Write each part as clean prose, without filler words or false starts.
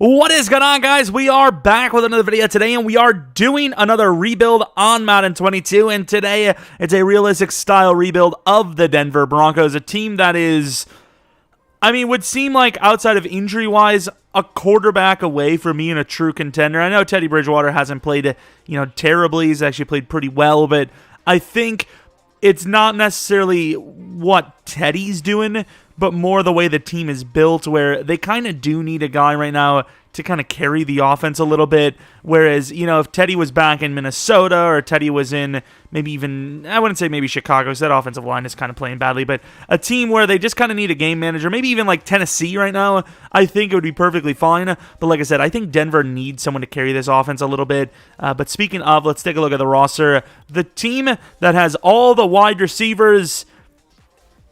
What is going on, guys? We are back with another video today, and we are doing another rebuild on Madden 22, and today it's a realistic style rebuild of the Denver Broncos, a team that is, would seem like, outside of injury-wise, a quarterback away from being a true contender. I know Teddy Bridgewater hasn't played, terribly. He's actually played pretty well, but I think it's not necessarily what Teddy's doing, but more the way the team is built, where they kind of do need a guy right now to kind of carry the offense a little bit. Whereas, if Teddy was back in Minnesota, or Teddy was in maybe even, I wouldn't say maybe Chicago, because that offensive line is kind of playing badly, but a team where they just kind of need a game manager, maybe even like Tennessee right now, I think it would be perfectly fine. But like I said, I think Denver needs someone to carry this offense a little bit. But speaking of, let's take a look at the roster. The team that has all the wide receivers,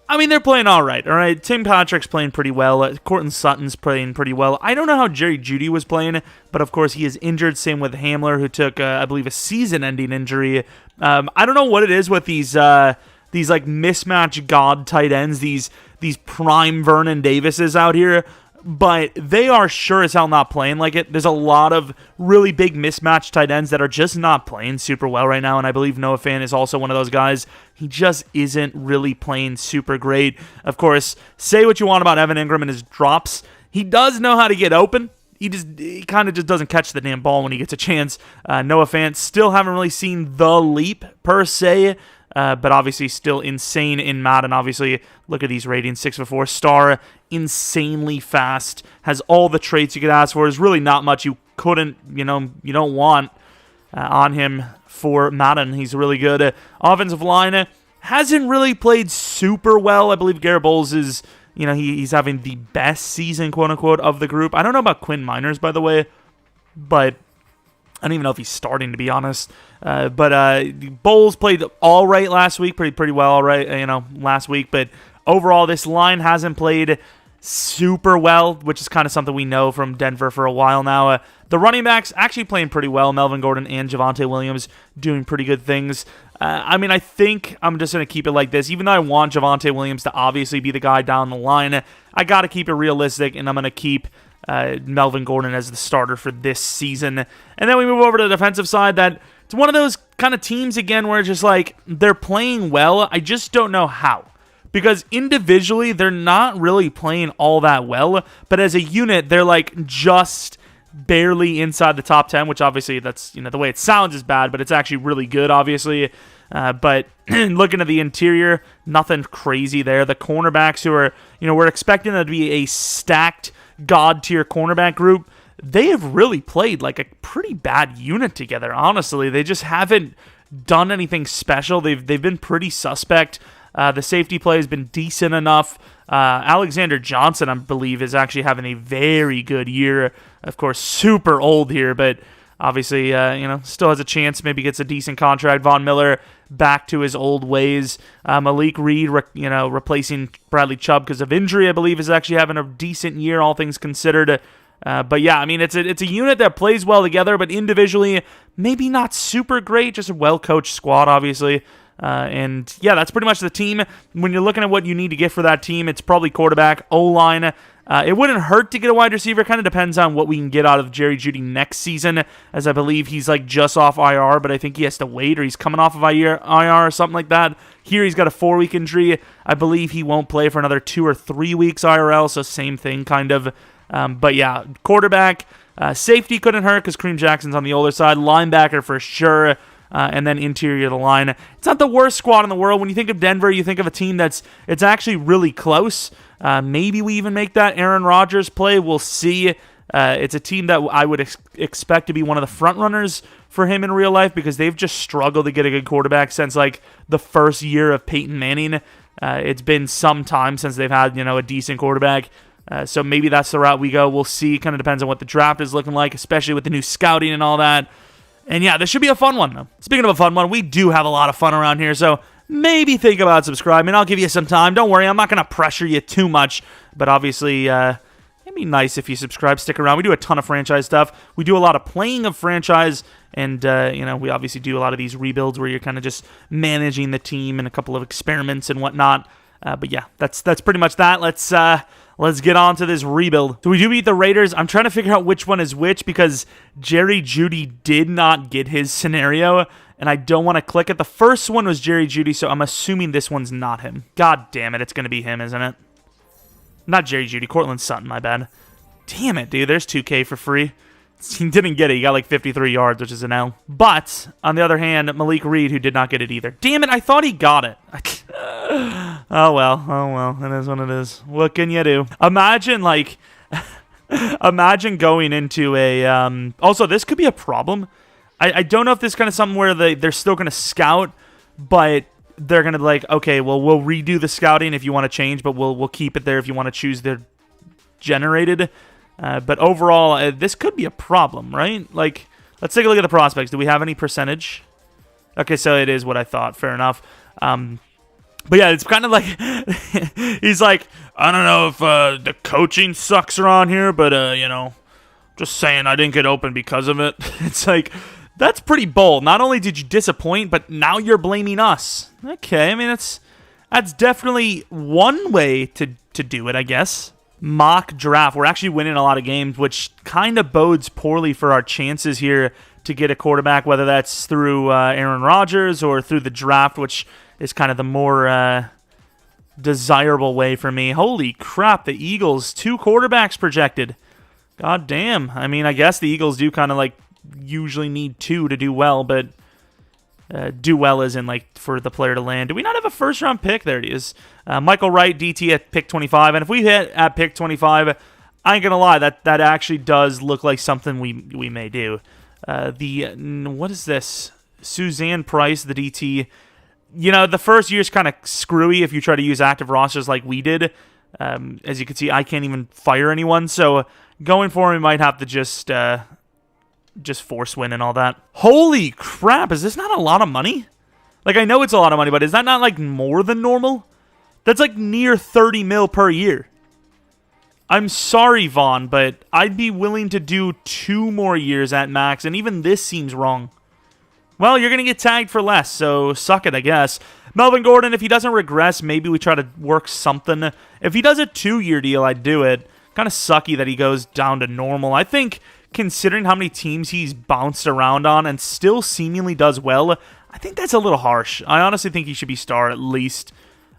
they're playing all right? Tim Patrick's playing pretty well. Courtland Sutton's playing pretty well. I don't know how Jerry Jeudy was playing, but of course he is injured. Same with Hamler, who took, I believe, a season-ending injury. I don't know what it is with these like mismatch god tight ends, these prime Vernon Davises out here, but they are sure as hell not playing like it. There's a lot of really big mismatch tight ends that are just not playing super well right now, and I believe Noah Fant is also one of those guys. He just isn't really playing super great. Of course, say what you want about Evan Ingram and his drops. He does know how to get open. He kind of just doesn't catch the damn ball when he gets a chance. Noah Fant, still haven't really seen the leap, per se, but obviously still insane in Madden. Obviously, look at these ratings, 6'4", star, insanely fast, has all the traits you could ask for. There's really not much you couldn't, you don't want on him for Madden. He's really good. Offensive line hasn't really played super well. I believe Garrett Bowles is, he's having the best season, quote-unquote, of the group. I don't know about Quinn Miners, by the way, but I don't even know if he's starting, to be honest. But Bowles played all right last week, pretty well all right, last week. But overall, this line hasn't played super well, which is kind of something we know from Denver for a while now. The running backs actually playing pretty well. Melvin Gordon and Javonte Williams doing pretty good things. I think I'm just going to keep it like this. Even though I want Javonte Williams to obviously be the guy down the line, I got to keep it realistic, and I'm going to keep Melvin Gordon as the starter for this season. And then we move over to the defensive side. That it's one of those kind of teams, again, where it's just like they're playing well. I just don't know how. Because individually, they're not really playing all that well. But as a unit, they're like just barely inside the top 10, which obviously that's, the way it sounds is bad, but it's actually really good, obviously. But looking at the interior, nothing crazy there. The cornerbacks who are, we're expecting them to be a stacked god-tier cornerback group. They have really played like a pretty bad unit together, honestly. They just haven't done anything special. They've been pretty suspect. The safety play has been decent enough. Alexander Johnson, I believe, is actually having a very good year. Of course, super old here, but obviously, still has a chance. Maybe gets a decent contract. Von Miller back to his old ways. Malik Reed, replacing Bradley Chubb because of injury, I believe, is actually having a decent year, all things considered. But yeah, it's a unit that plays well together, but individually, maybe not super great. Just a well-coached squad, obviously. And yeah, that's pretty much the team. When you're looking at what you need to get for that team, it's probably quarterback, O-line. It wouldn't hurt to get a wide receiver. Kind of depends on what we can get out of Jerry Jeudy next season, as I believe he's like just off IR, but I think he has to wait, or he's coming off of IR or something like that. Here he's got a 4-week injury. I believe he won't play for another 2 or 3 weeks IRL, so same thing kind of. But yeah, quarterback, safety couldn't hurt because Kareem Jackson's on the older side. Linebacker for sure. And then interior of the line. It's not the worst squad in the world. When you think of Denver, you think of a team it's actually really close. Maybe we even make that Aaron Rodgers play. We'll see. It's a team that I would expect to be one of the front runners for him in real life, because they've just struggled to get a good quarterback since like the first year of Peyton Manning. It's been some time since they've had a decent quarterback. So maybe that's the route we go. We'll see. Kind of depends on what the draft is looking like, especially with the new scouting and all that. And yeah, this should be a fun one, though. Speaking of a fun one, we do have a lot of fun around here, so maybe think about subscribing. I'll give you some time. Don't worry, I'm not going to pressure you too much, but obviously, it'd be nice if you subscribe, stick around. We do a ton of franchise stuff. We do a lot of playing of franchise, and, we obviously do a lot of these rebuilds where you're kind of just managing the team and a couple of experiments and whatnot. But yeah, that's pretty much that. Let's let's get on to this rebuild. So we do beat the Raiders. I'm trying to figure out which one is which because Jerry Jeudy did not get his scenario, and I don't want to click it. The first one was Jerry Jeudy, so I'm assuming this one's not him. God damn it, it's going to be him, isn't it? Not Jerry Jeudy, Cortland Sutton, my bad. Damn it, dude, there's 2K for free. He didn't get it. He got like 53 yards, which is an L. But, on the other hand, Malik Reed, who did not get it either. Damn it, I thought he got it. Oh, well. It is what it is. What can you do? Imagine, like... imagine going into a... Also, this could be a problem. I don't know if this is kind of something where they're still going to scout, but they're going to be like, okay, well, we'll redo the scouting if you want to change, but we'll keep it there if you want to choose their generated. But overall, this could be a problem, right? Like, let's take a look at the prospects. Do we have any percentage? Okay, so it is what I thought. Fair enough. But yeah, it's kind of like, he's like, I don't know if the coaching sucks around here, but, just saying I didn't get open because of it. It's like, that's pretty bold. Not only did you disappoint, but now you're blaming us. Okay, I mean, that's definitely one way to do it, I guess. Mock draft. We're actually winning a lot of games, which kind of bodes poorly for our chances here to get a quarterback, whether that's through Aaron Rodgers or through the draft, which is kind of the more desirable way for me. Holy crap, the Eagles, 2 quarterbacks projected. God damn. I mean, I guess the Eagles do kind of like usually need 2 to do well, but do well isn't like for the player to land. Do we not have a first round pick? There it is. Michael Wright, DT at pick 25. And if we hit at pick 25, I ain't gonna lie, that actually does look like something we may do. What is this? Suzanne Price, the DT. The first year's kind of screwy if you try to use active rosters like we did. As you can see, I can't even fire anyone, so going for him, we might have to just force win and all that. Holy crap, is this not a lot of money? Like, I know it's a lot of money, but is that not like more than normal? That's like near 30 mil per year. I'm sorry, Vaughn, but I'd be willing to do 2 more years at max, and even this seems wrong. Well, you're going to get tagged for less, so suck it, I guess. Melvin Gordon, if he doesn't regress, maybe we try to work something. If he does a 2-year deal, I'd do it. Kind of sucky that he goes down to normal. I think, considering how many teams he's bounced around on and still seemingly does well, I think that's a little harsh. I honestly think he should be star at least.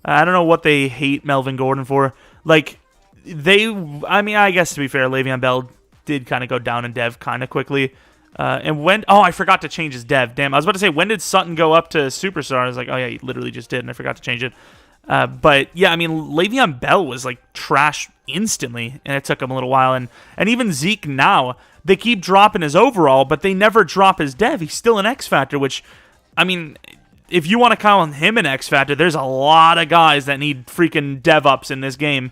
I don't know what they hate Melvin Gordon for. Like, I guess to be fair, Le'Veon Bell did kind of go down in dev kind of quickly. I forgot to change his dev. Damn, I was about to say, when did Sutton go up to superstar? I was like, oh yeah, he literally just did, and I forgot to change it. But yeah, I mean, Le'Veon Bell was like trash instantly, and it took him a little while. And even Zeke now, they keep dropping his overall, but they never drop his dev. He's still an X Factor, which, I mean, if you want to count him an X Factor, there's a lot of guys that need freaking dev ups in this game.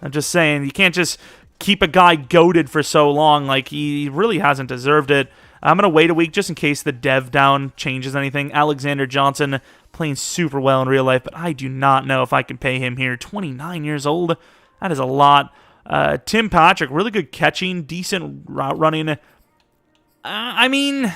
I'm just saying, you can't just keep a guy goated for so long. Like, he really hasn't deserved it. I'm going to wait a week just in case the dev down changes anything. Alexander Johnson playing super well in real life, but I do not know if I can pay him here. 29 years old. That is a lot. Tim Patrick, really good catching, decent route running. I mean,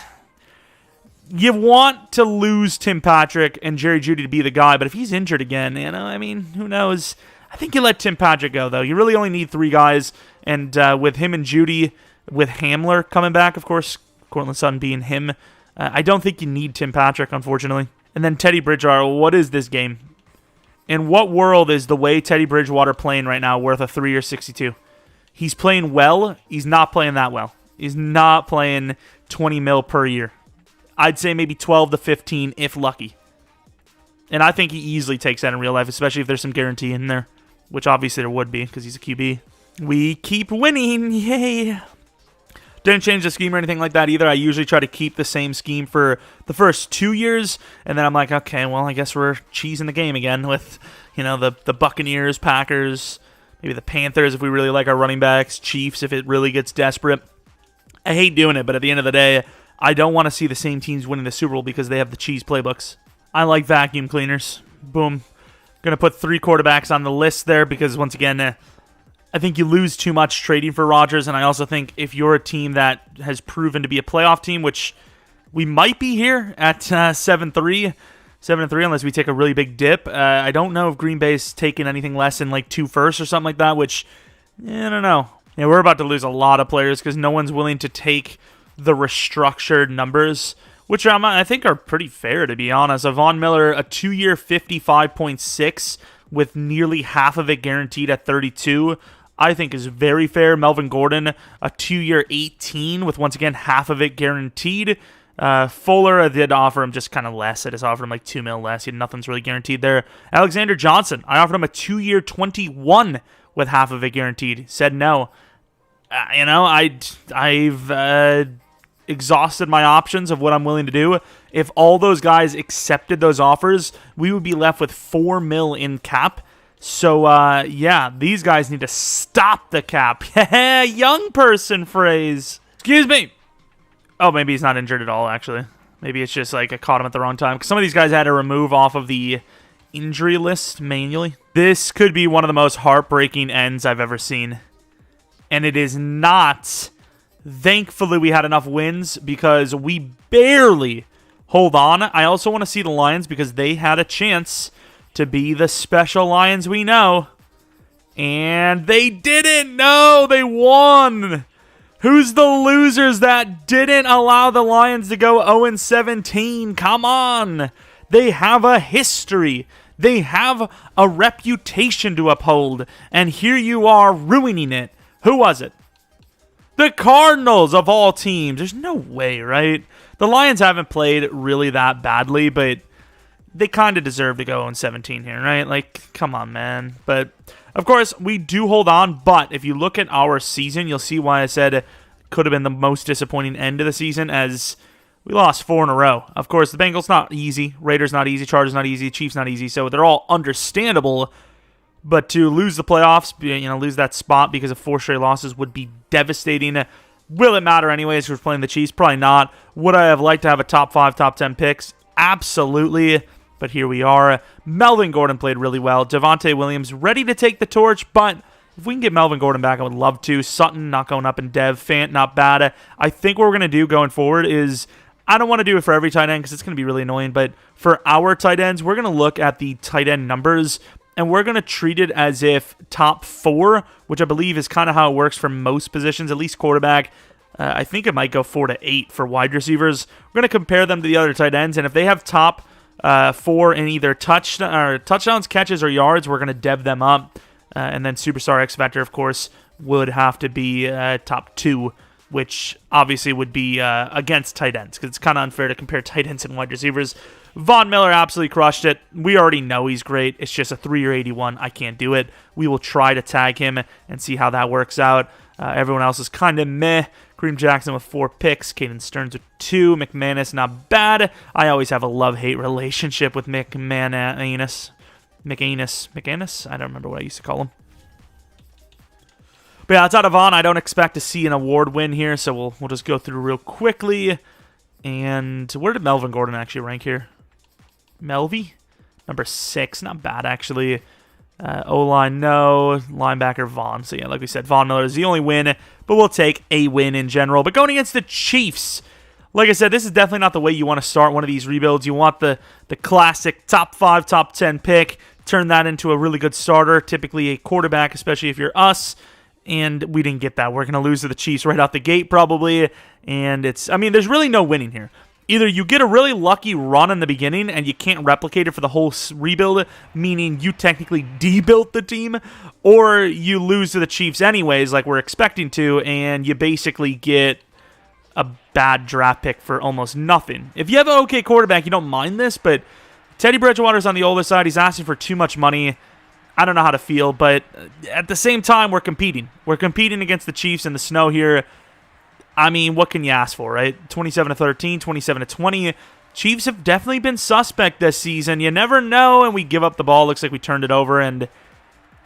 you want to lose Tim Patrick and Jerry Jeudy to be the guy, but if he's injured again, I mean, who knows? I think you let Tim Patrick go, though. You really only need 3 guys, and with him and Jeudy, with Hamler coming back, of course, Cortland Sutton being him, I don't think you need Tim Patrick, unfortunately. And then Teddy Bridgewater, what is this game? In what world is the way Teddy Bridgewater playing right now worth a 3 or 62? He's playing well. He's not playing that well. He's not playing 20 mil per year. I'd say maybe 12 to 15 if lucky. And I think he easily takes that in real life, especially if there's some guarantee in there, which obviously there would be because he's a QB. We keep winning. Yay. Didn't change the scheme or anything like that either. I usually try to keep the same scheme for the first 2 years, and then I'm like, okay, well, I guess we're cheesing the game again with, the Buccaneers, Packers, maybe the Panthers if we really like our running backs, Chiefs if it really gets desperate. I hate doing it, but at the end of the day, I don't want to see the same teams winning the Super Bowl because they have the cheese playbooks. I like vacuum cleaners. Boom. Going to put 3 quarterbacks on the list there because, once again, I think you lose too much trading for Rodgers, and I also think if you're a team that has proven to be a playoff team, which we might be here at 7-3, unless we take a really big dip. I don't know if Green Bay's taken anything less than like 2 firsts or something like that, which I don't know. Yeah, we're about to lose a lot of players because no one's willing to take the restructured numbers, which I think are pretty fair, to be honest. Von Miller, a 2-year 55.6 with nearly half of it guaranteed at 32, I think is very fair. Melvin Gordon, a 2-year 18 with, once again, half of it guaranteed. Fuller, I did offer him just kind of less. I just offered him like $2 million less. Nothing's really guaranteed there. Alexander Johnson, I offered him a 2-year 21 with half of it guaranteed. Said no. I've exhausted my options of what I'm willing to do. If all those guys accepted those offers, we would be left with $4 million in cap. So, yeah, these guys need to stop the cap. Young person phrase. Excuse me. Oh, maybe he's not injured at all, actually. Maybe it's just like I caught him at the wrong time. Because some of these guys had to remove off of the injury list manually. This could be one of the most heartbreaking ends I've ever seen. And it is not. Thankfully, we had enough wins because we barely hold on. I also want to see the Lions because they had a chance to be the special Lions we know. And they didn't. No, they won. Who's the losers that didn't allow the Lions to go 0-17? Come on. They have a history. They have a reputation to uphold. And here you are ruining it. Who was it? The Cardinals, of all teams. There's no way, right? The Lions haven't played really that badly, but they kind of deserve to go 0-17 here, right? Like, come on, man. But, of course, we do hold on. But if you look at our season, you'll see why I said it could have been the most disappointing end of the season, as we lost 4 in a row. Of course, the Bengals not easy. Raiders not easy. Chargers not easy. Chiefs not easy. So they're all understandable. But to lose the playoffs, lose that spot because of 4 straight losses would be devastating. Will it matter anyways if we're playing the Chiefs? Probably not. Would I have liked to have a top 5, top 10 picks? Absolutely. But here we are. Melvin Gordon played really well. Devontae Williams ready to take the torch, but if we can get Melvin Gordon back, I would love to. Sutton not going up in dev. Fant not bad. I think what we're going to do going forward is, I don't want to do it for every tight end because it's going to be really annoying, but for our tight ends, we're going to look at the tight end numbers, and we're going to treat it as if top 4, which I believe is kind of how it works for most positions, at least quarterback. I think it might go 4 to 8 for wide receivers. We're going to compare them to the other tight ends, and if they have top 4 in either touchdowns, catches, or yards, we're going to dev them up. And then Superstar X Factor, of course, would have to be top 2, which obviously would be against tight ends, because it's kind of unfair to compare tight ends and wide receivers. Von Miller absolutely crushed it. We already know he's great. It's just a 3-year 81. I can't do it. We will try to tag him and see how that works out. Everyone else is kind of meh. Kareem Jackson with 4 picks. Caden Stearns with 2. McManus, not bad. I always have a love-hate relationship with McManus. I don't remember what I used to call him. But yeah, outside of Vaughn, I don't expect to see an award win here, so we'll just go through real quickly. And where did Melvin Gordon actually rank here? Melvy? Number 6. Not bad, actually. O-line, no. Linebacker, Vaughn. So yeah, like we said, Von Miller is the only win, but we'll take a win in general. But going against the Chiefs, like I said, this is definitely not the way you want to start one of these rebuilds. You want the classic top 5, top 10 pick. Turn that into a really good starter, typically a quarterback, especially if you're us. And we didn't get that. We're going to lose to the Chiefs right out the gate, probably. And there's really no winning here. Either you get a really lucky run in the beginning and you can't replicate it for the whole rebuild, meaning you technically debuilt the team, or you lose to the Chiefs anyways, like we're expecting to, and you basically get a bad draft pick for almost nothing. If you have an okay quarterback, you don't mind this, but Teddy Bridgewater's on the older side. He's asking for too much money. I don't know how to feel, but at the same time, we're competing. We're competing against the Chiefs in the snow here. I mean, what can you ask for, right? 27-13, 27-20. Chiefs have definitely been suspect this season. You never know, and we give up the ball. Looks like we turned it over, and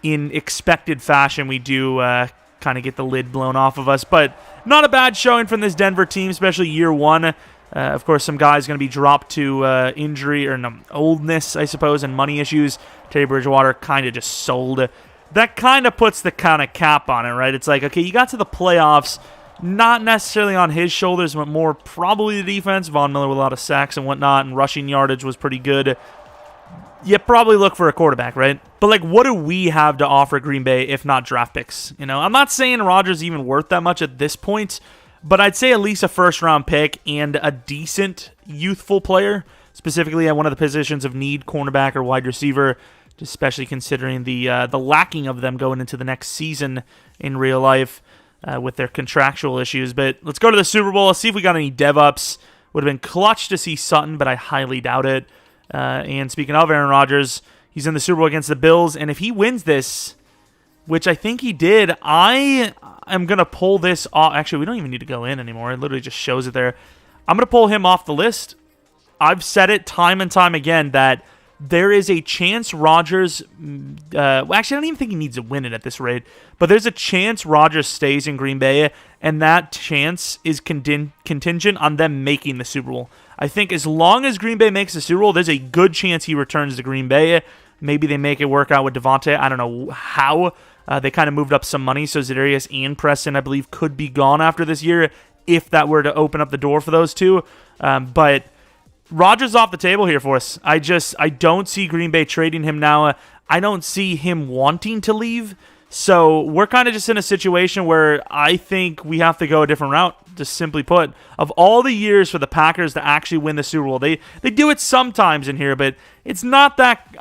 in expected fashion, we do kind of get the lid blown off of us. But not a bad showing from this Denver team, especially year one. Of course, some guys going to be dropped to injury or oldness, I suppose, and money issues. Teddy Bridgewater kind of just sold. That kind of puts the kind of cap on it, right? It's like, okay, you got to the playoffs, not necessarily on his shoulders, but more probably the defense. Von Miller with a lot of sacks and whatnot, and rushing yardage was pretty good. you probably look for a quarterback, right? But, like, what do we have to offer Green Bay if not draft picks? You know, I'm not saying Rodgers even worth that much at this point, but I'd say at least a first-round pick and a decent youthful player, specifically at one of the positions of need, cornerback or wide receiver, especially considering the lacking of them going into the next season in real life with their contractual issues. But let's go to the Super Bowl. Let's see if we got any dev-ups. Would have been clutch to see Sutton, but I highly doubt it. And speaking of Aaron Rodgers, he's in the Super Bowl against the Bills, and if he wins this, which I think he did, I am going to pull this off. Actually, we don't even need to go in anymore. It literally just shows it there. I'm going to pull him off the list. I've said it time and time again that there is a chance Rodgers... actually, I don't even think he needs to win it at this rate, but there's a chance Rodgers stays in Green Bay, and that chance is contingent on them making the Super Bowl. I think as long as Green Bay makes the Super Bowl, there's a good chance he returns to Green Bay. Maybe they make it work out with Devontae. I don't know how. They kind of moved up some money, so Za'Darius and Preston, I believe, could be gone after this year if that were to open up the door for those two. But Rodgers off the table here for us. I don't see Green Bay trading him now. I don't see him wanting to leave. So we're kind of just in a situation where I think we have to go a different route, just simply put. Of all the years for the Packers to actually win the Super Bowl, they do it sometimes in here, but it's not that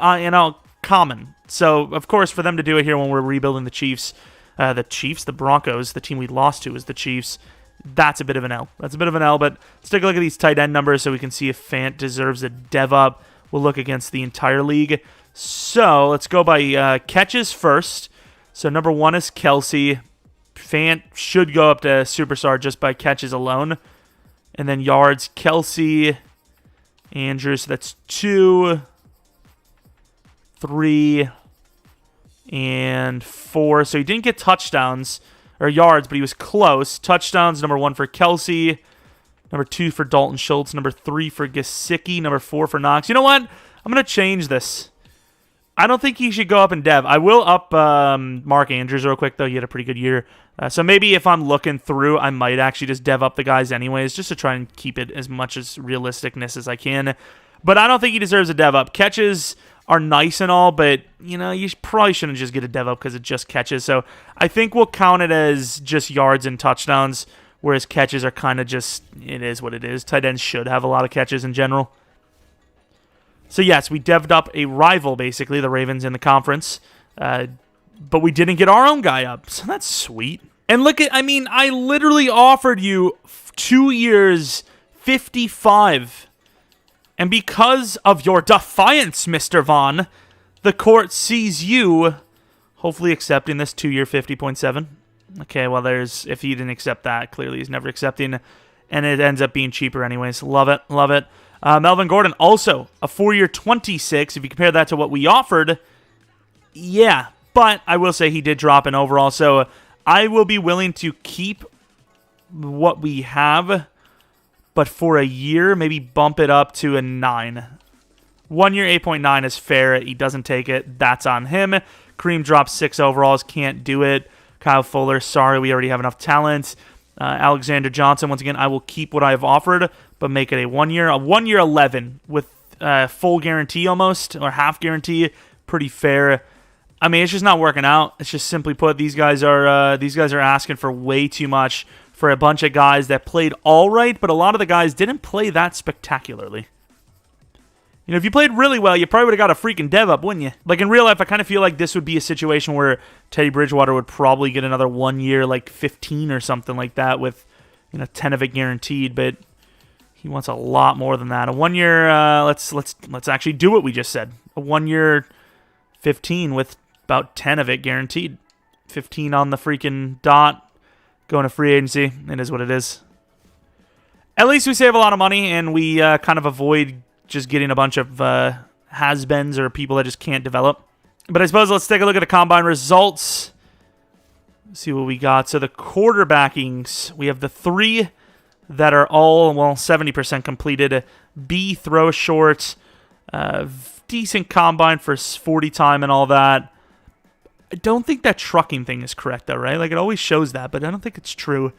common. So, of course, for them to do it here when we're rebuilding the Broncos, the team we lost to is the Chiefs, that's a bit of an L. That's a bit of an L, but let's take a look at these tight end numbers so we can see if Fant deserves a dev up. We'll look against the entire league. So, let's go by catches first. So, number 1 is Kelsey. Fant should go up to superstar just by catches alone. And then yards, Kelsey, Andrews, so that's 2, 3, and 4. So he didn't get touchdowns or yards, but he was close. Touchdowns, number 1 for Kelsey, number 2 for Dalton Schultz, number 3 for Gesicki, number 4 for Knox. You know what? I'm going to change this. I don't think he should go up in dev. I will up Mark Andrews real quick, though. He had a pretty good year. So maybe if I'm looking through, I might actually just dev up the guys anyways, just to try and keep it as much as realisticness as I can. But I don't think he deserves a dev up. Catches are nice and all, but you probably shouldn't just get a dev up because it just catches. So I think we'll count it as just yards and touchdowns, whereas catches are kind of just, it is what it is. Tight ends should have a lot of catches in general. So yes, we dev'd up a rival, basically, the Ravens in the conference, but we didn't get our own guy up, so that's sweet. And look at, I literally offered you 2 years, 55, and because of your defiance, Mr. Vaughn, the court sees you hopefully accepting this 2-year 50.7. Okay, well, if he didn't accept that, clearly he's never accepting, and it ends up being cheaper anyways. Love it, love it. Melvin Gordon, also a 4-year 26. If you compare that to what we offered, yeah. But I will say he did drop in overall. So I will be willing to keep what we have, but for a year, maybe bump it up to a 9. 1 year 8.9 is fair. He doesn't take it. That's on him. Kareem drops 6 overalls. Can't do it. Kyle Fuller, sorry, we already have enough talent. Alexander Johnson, once again, I will keep what I've offered, but make it a 1 year. A 1 year 11 with full guarantee almost, or half guarantee. Pretty fair. It's just not working out. It's just simply put, these guys are asking for way too much for a bunch of guys that played all right, but a lot of the guys didn't play that spectacularly. If you played really well, you probably would have got a freaking dev up, wouldn't you? Like in real life, I kind of feel like this would be a situation where Teddy Bridgewater would probably get another 1 year, like 15 or something like that, with 10 of it guaranteed. But he wants a lot more than that. A 1 year. Let's actually do what we just said. A 1 year 15 with about 10 of it guaranteed. 15 on the freaking dot. Going to free agency. It is what it is. At least we save a lot of money, and we kind of avoid just getting a bunch of has-beens or people that just can't develop. But I suppose let's take a look at the combine results. See what we got. So the quarterbackings, we have the 3 that are all, 70% completed. B, throw short. Decent combine for 40 time and all that. I don't think that trucking thing is correct, though, right? Like, it always shows that, but I don't think it's true.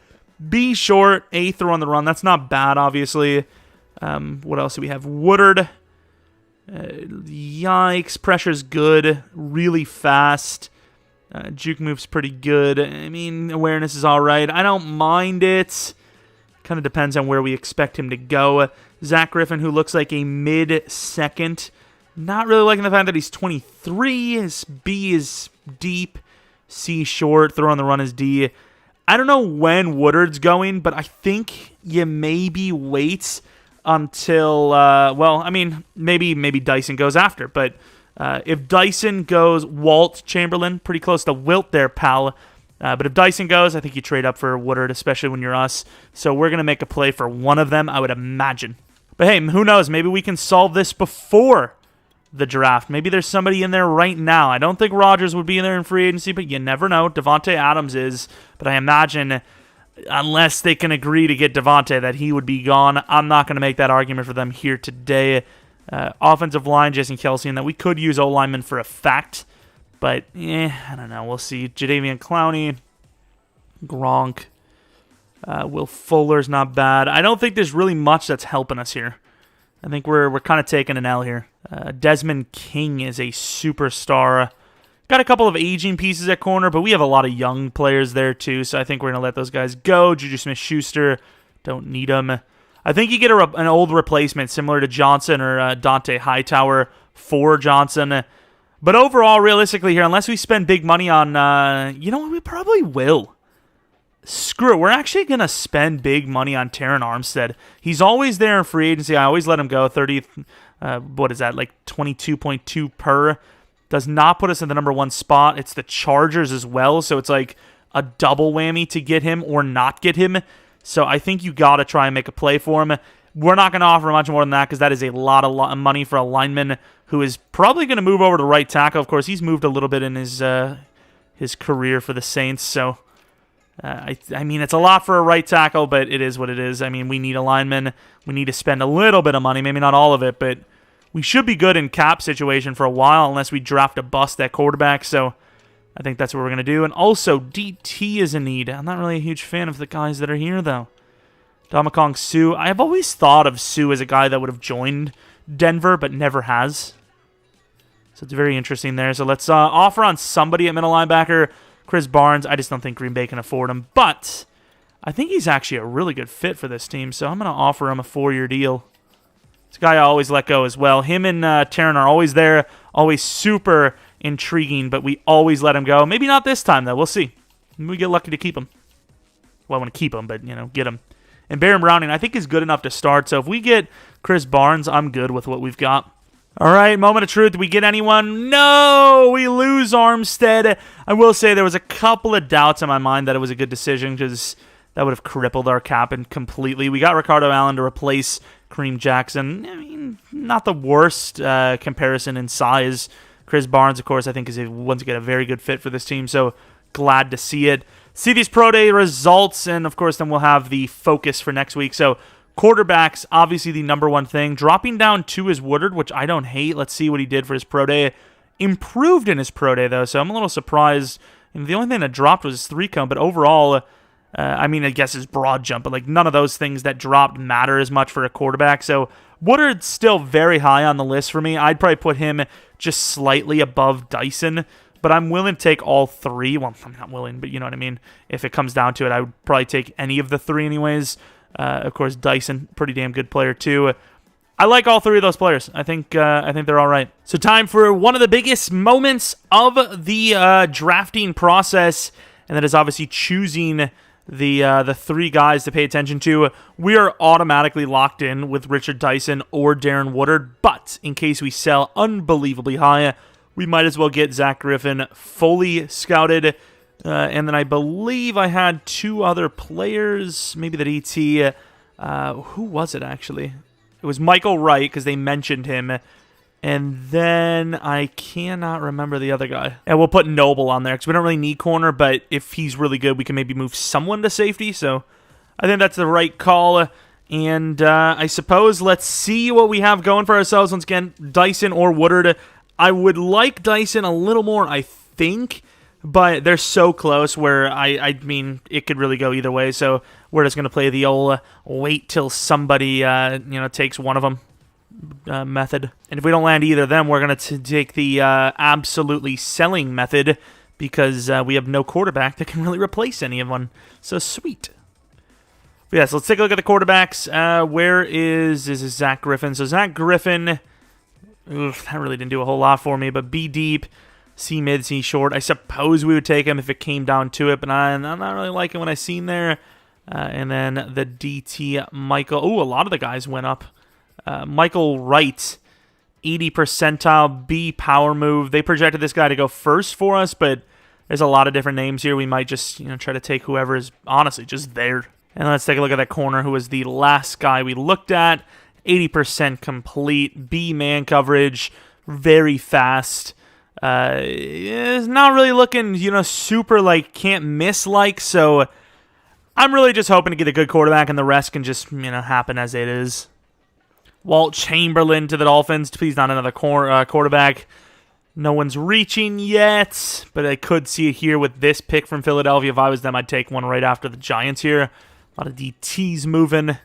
B, short. A, throw on the run. That's not bad, obviously. What else do we have? Woodard. Yikes. Pressure's good. Really fast. Juke move's pretty good. I mean, awareness is all right. I don't mind it. Kind of depends on where we expect him to go. Zach Griffin, who looks like a mid-second. Not really liking the fact that he's 23. His B is deep. C short. Throw on the run is D. I don't know when Woodard's going, but I think you maybe wait until, well, I mean, maybe Dyson goes after. But if Dyson goes, Walt Chamberlain, pretty close to Wilt there, pal. But if Dyson goes, I think you trade up for Woodard, especially when you're us. So we're going to make a play for one of them, I would imagine. But hey, who knows? Maybe we can solve this before the draft. Maybe there's somebody in there right now. I don't think Rodgers would be in there in free agency, but you never know. Devontae Adams is. But I imagine, unless they can agree to get Devontae, that he would be gone. I'm not going to make that argument for them here today. Offensive line, Jason Kelsey, and that we could use O-lineman for a fact. But, I don't know. We'll see. Jadeveon Clowney, Gronk, Will Fuller's not bad. I don't think there's really much that's helping us here. I think we're kind of taking an L here. Desmond King is a superstar. Got a couple of aging pieces at corner, but we have a lot of young players there too, so I think we're going to let those guys go. Juju Smith-Schuster, don't need them. I think you get an old replacement similar to Johnson or Dante Hightower for Johnson. But overall, realistically here, unless we spend big money on, you know what, we probably will. Screw it. We're actually going to spend big money on Terran Armstead. He's always there in free agency. I always let him go. 30, what is that, like 22.2 per. Does not put us in the number one spot. It's the Chargers as well, so it's like a double whammy to get him or not get him. So I think you got to try and make a play for him. We're not going to offer much more than that because that is a lot of money for a lineman who is probably going to move over to right tackle. Of course, he's moved a little bit in his career for the Saints, so I mean, it's a lot for a right tackle, but it is what it is. I mean, we need a lineman. We need to spend a little bit of money, maybe not all of it, but we should be good in cap situation for a while unless we draft a bust at quarterback, so I think that's what we're going to do. And also, DT is in need. I'm not really a huge fan of the guys that are here, though. Domikong Suh. I have always thought of Suh as a guy that would have joined Denver, but never has. So it's very interesting there. So let's offer on somebody at middle linebacker. Chris Barnes, I just don't think Green Bay can afford him, but I think he's actually a really good fit for this team, so I'm going to offer him a 4-year deal. It's a guy I always let go as well. Him and Terran are always there, always super intriguing, but we always let him go. Maybe not this time, though. We'll see. Maybe we get lucky to keep him. Well, I want to keep him, but, get him. And Baron Browning, I think, is good enough to start, so if we get Chris Barnes, I'm good with what we've got. All right, moment of truth. Did we get anyone? No! We lose Armstead. I will say there was a couple of doubts in my mind that it was a good decision because that would have crippled our cap completely. We got Ricardo Allen to replace Kareem Jackson. I mean, not the worst comparison in size. Chris Barnes, of course, I think is once again a very good fit for this team, so glad to see it. See these Pro Day results, and of course then we'll have the focus for next week. So quarterbacks, obviously the number one thing. Dropping down 2 is Woodard, which I don't hate. Let's see what he did for his Pro Day. Improved in his Pro Day, though, so I'm a little surprised. And the only thing that dropped was his 3-cone, but overall, I mean, I guess his broad jump, but like none of those things that dropped matter as much for a quarterback. So Woodard's still very high on the list for me. I'd probably put him just slightly above Dyson, but I'm willing to take all 3. Well, I'm not willing, but you know what I mean. If it comes down to it, I would probably take any of the 3 anyways. Of course, Dyson, pretty damn good player too. I like all 3 of those players. I think they're all right. So time for one of the biggest moments of the drafting process, and that is obviously choosing the 3 guys to pay attention to. We are automatically locked in with Richard Dyson or Darren Woodard, but in case we sell unbelievably high, we might as well get Zach Griffin fully scouted. And then I believe I had 2 other players, maybe that ET. Who was it, actually? It was Michael Wright, because they mentioned him. And then I cannot remember the other guy. And we'll put Noble on there, because we don't really need corner, but if he's really good, we can maybe move someone to safety. So I think that's the right call. And I suppose let's see what we have going for ourselves. Once again, Dyson or Woodard. I would like Dyson a little more, I think. But they're so close where, I mean, it could really go either way. So we're just going to play the old wait till somebody, takes one of them. method. And if we don't land either of them, we're going to take the absolutely selling method because we have no quarterback that can really replace any of one. So sweet. But yeah, so let's take a look at the quarterbacks. Where is Zach Griffin? So Zach Griffin, that really didn't do a whole lot for me, but B deep, C mid, C short. I suppose we would take him if it came down to it, but I'm not really liking what I seen there. And then the DT, Michael. Oh, a lot of the guys went up. Michael Wright, 80 percentile, B power move. They projected this guy to go first for us, but there's a lot of different names here. We might just try to take whoever is honestly just there. And let's take a look at that corner who was the last guy we looked at. 80% complete, B man coverage, very fast. It's not really looking, super like can't miss like. So I'm really just hoping to get a good quarterback, and the rest can just happen as it is. Walt Chamberlain to the Dolphins. Please not another quarterback. No one's reaching yet, but I could see it here with this pick from Philadelphia. If I was them, I'd take one right after the Giants here. A lot of DTs moving.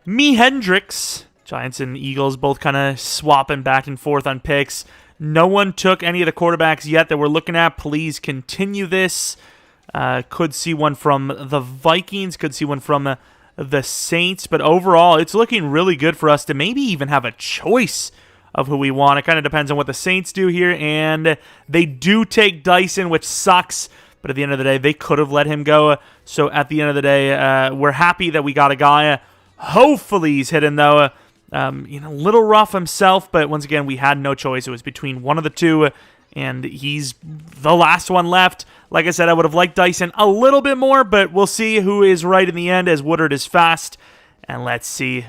Me Hendricks. Giants and Eagles both kind of swapping back and forth on picks. No one took any of the quarterbacks yet that we're looking at. Please continue this. Could see one from the Vikings. Could see one from the Saints. But overall, it's looking really good for us to maybe even have a choice of who we want. It kind of depends on what the Saints do here. And they do take Dyson, which sucks. But at the end of the day, they could have let him go. So at the end of the day, we're happy that we got a guy. Hopefully he's hitting, though. A little rough himself, but once again, we had no choice. It was between one of the two, and he's the last one left. Like I said, I would have liked Dyson a little bit more, but we'll see who is right in the end, as Woodard is fast. And let's see.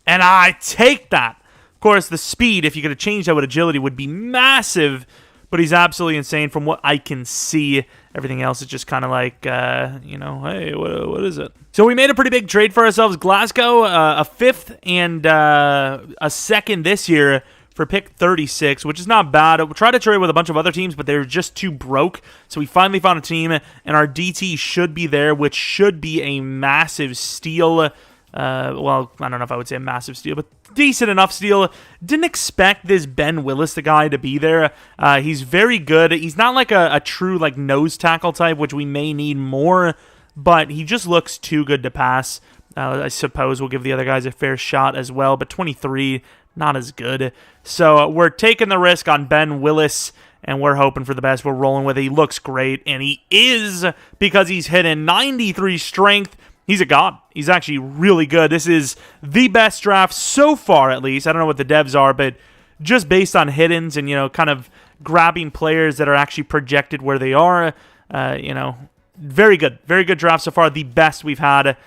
And I take that. Of course, the speed, if you could have changed that with agility, would be massive. But he's absolutely insane from what I can see. Everything else is just kind of like, hey, what is it? So we made a pretty big trade for ourselves. Glasgow, a 5th and a 2nd this year for pick 36, which is not bad. We'll try to trade with a bunch of other teams, but they're just too broke. So we finally found a team, and our DT should be there, which should be a massive steal. Well, I don't know if I would say a massive steal, but decent enough steal. Didn't expect this Ben Willis, the guy, to be there. He's very good. He's not like a true like nose tackle type, which we may need more, but he just looks too good to pass. I suppose we'll give the other guys a fair shot as well, but 23, not as good. So we're taking the risk on Ben Willis, and we're hoping for the best. We're rolling with it. He looks great, and he is, because he's hitting 93 strength. He's a god. He's actually really good. This is the best draft so far, at least. I don't know what the devs are, but just based on hidden and, kind of grabbing players that are actually projected where they are, very good. Very good draft so far. The best we've had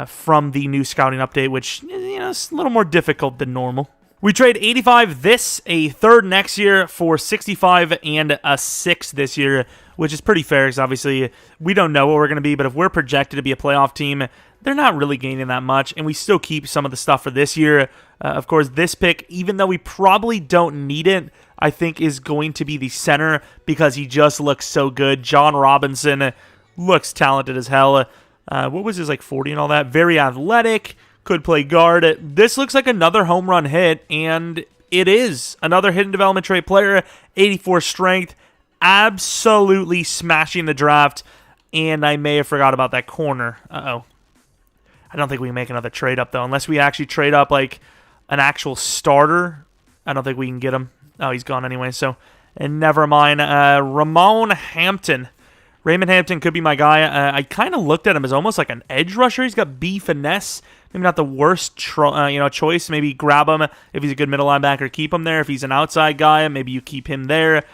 from the new scouting update, which, is a little more difficult than normal. We trade 85 this, a 3rd next year, for 65 and a 6th this year, which is pretty fair because obviously we don't know what we're going to be, but if we're projected to be a playoff team, they're not really gaining that much, and we still keep some of the stuff for this year. Of course, this pick, even though we probably don't need it, I think is going to be the center because he just looks so good. John Robinson looks talented as hell. What was his, 40 and all that? Very athletic. Could play guard. This looks like another home run hit, and it is. Another hidden development trait player, 84 strength, absolutely smashing the draft, and I may have forgot about that corner. Uh-oh. I don't think we can make another trade up, though, unless we actually trade up, an actual starter. I don't think we can get him. Oh, he's gone anyway, so and never mind. Raymond Hampton could be my guy. I kind of looked at him as almost like an edge rusher. He's got B finesse. Maybe not the worst choice. Maybe grab him if he's a good middle linebacker. Keep him there. If he's an outside guy, maybe you keep him there.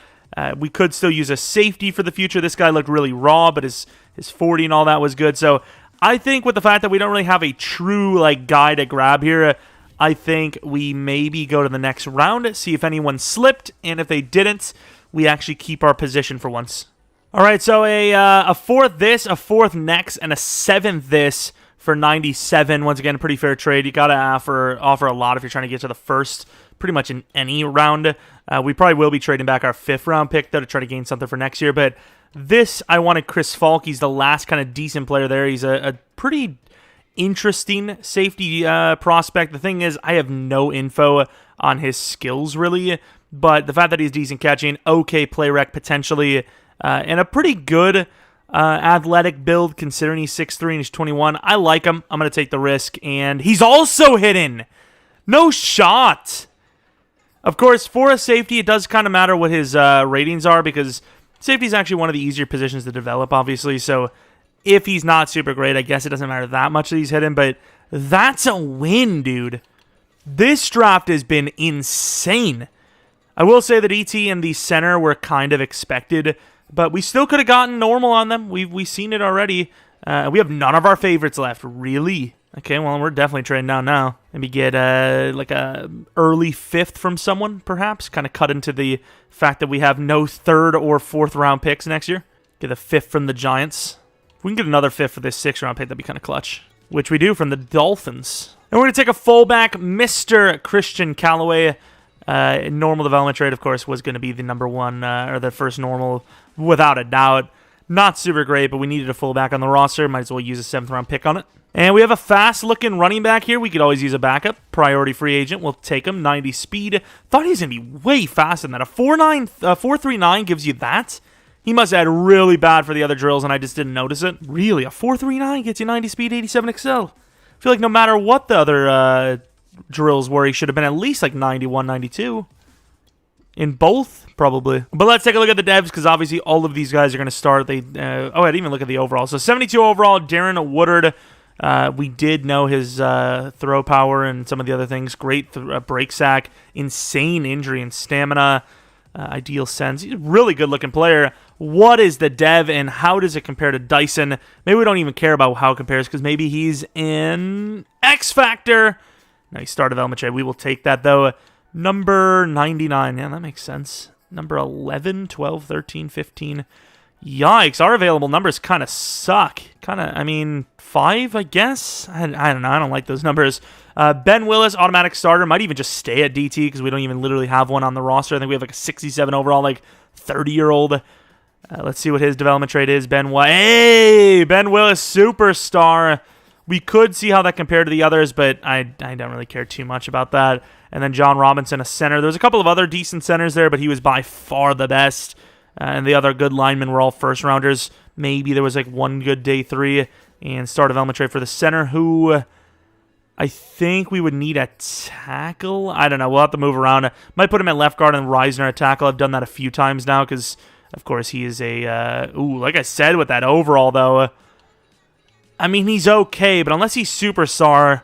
We could still use a safety for the future. This guy looked really raw, but his 40 and all that was good. So I think with the fact that we don't really have a true guy to grab here, I think we maybe go to the next round, see if anyone slipped, and if they didn't, we actually keep our position for once. All right, so a 4th this, a 4th next, and a 7th this for 97. Once again, a pretty fair trade. You got to offer a lot if you're trying to get to the first, pretty much in any round. We probably will be trading back our 5th round pick, though, to try to gain something for next year. But this, I wanted Chris Falk. He's the last kind of decent player there. He's a pretty interesting safety prospect. The thing is, I have no info on his skills, really. But the fact that he's decent catching, okay play rec potentially, and a pretty good athletic build considering he's 6'3 and he's 21. I like him. I'm going to take the risk. And he's also hidden. No shot. Of course, for a safety, it does kind of matter what his ratings are because safety is actually one of the easier positions to develop, obviously. So if he's not super great, I guess it doesn't matter that much that he's hidden. But that's a win, dude. This draft has been insane. I will say that ET and the center were kind of expected, but we still could have gotten normal on them. We've seen it already. We have none of our favorites left. Really? Okay, well, we're definitely trading down now. Maybe get like a early 5th from someone, perhaps. Kind of cut into the fact that we have no 3rd or 4th round picks next year. Get a 5th from the Giants. If we can get another 5th for this 6th round pick, that'd be kind of clutch. Which we do from the Dolphins. And we're going to take a fullback, Mr. Christian Callaway. Normal development trade, of course, was going to be the number 1 or the first normal, without a doubt. Not super great, but we needed a fullback on the roster. Might as well use a 7th round pick on it. And we have a fast-looking running back here. We could always use a backup. Priority free agent. We'll take him. 90 speed. Thought he was going to be way faster than that. A 4.39 gives you that? He must have had really bad for the other drills, and I just didn't notice it. Really? A 4.39 gets you 90 speed, 87 excel? I feel like no matter what the other drills were, he should have been at least like 91, 92. In both, probably. But let's take a look at the devs, because obviously all of these guys are going to start. I didn't even look at the overall. So 72 overall, Darren Woodard. We did know his throw power and some of the other things. Great break sack. Insane injury and stamina. Ideal sense. He's a really good-looking player. What is the dev, and how does it compare to Dyson? Maybe we don't even care about how it compares, because maybe he's in X Factor. No, he started development trade. We will take that, though. Number 99. Yeah, that makes sense. Number 11, 12, 13, 15. Yikes. Our available numbers kind of suck. 5, I guess? I don't know. I don't like those numbers. Ben Willis, automatic starter. Might even just stay at DT because we don't even literally have one on the roster. I think we have like a 67 overall, like 30-year-old. Let's see what his development trade is. Ben Willis, superstar. We could see how that compared to the others, but I don't really care too much about that. And then John Robinson, a center. There's a couple of other decent centers there, but he was by far the best. And the other good linemen were all first-rounders. Maybe there was like one good day 3 and start development trade for the center, who I think we would need a tackle. I don't know. We'll have to move around. Might put him at left guard and Reisner at tackle. I've done that a few times now because, of course, he is like I said with that overall, though, he's okay, but unless he's superstar,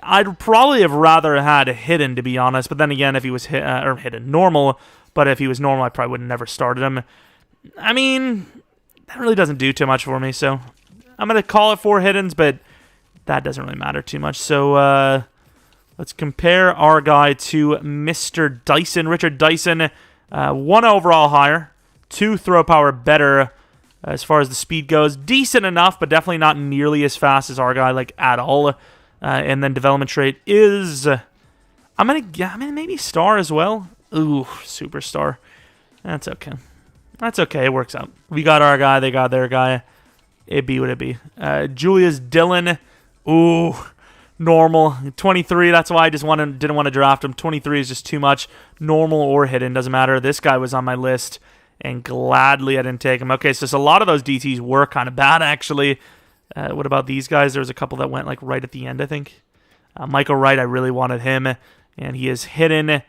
I'd probably have rather had hidden, to be honest. But then again, if he was hidden normal, but if he was normal, I probably would have never started him. That really doesn't do too much for me, so I'm going to call it 4 hiddens, but that doesn't really matter too much. So let's compare our guy to Mr. Dyson, Richard Dyson. 1 overall higher, 2 throw power better as far as the speed goes. Decent enough, but definitely not nearly as fast as our guy, like at all. And then development trait is, maybe star as well. Ooh, superstar. That's okay. That's okay. It works out. We got our guy. They got their guy. It be what it be. Julius Dillon. Ooh, normal. 23. That's why I just didn't want to draft him. 23 is just too much. Normal or hidden. Doesn't matter. This guy was on my list, and gladly I didn't take him. Okay, so a lot of those DTs were kind of bad, actually. What about these guys? There was a couple that went like right at the end, I think. Michael Wright, I really wanted him, and he is hidden.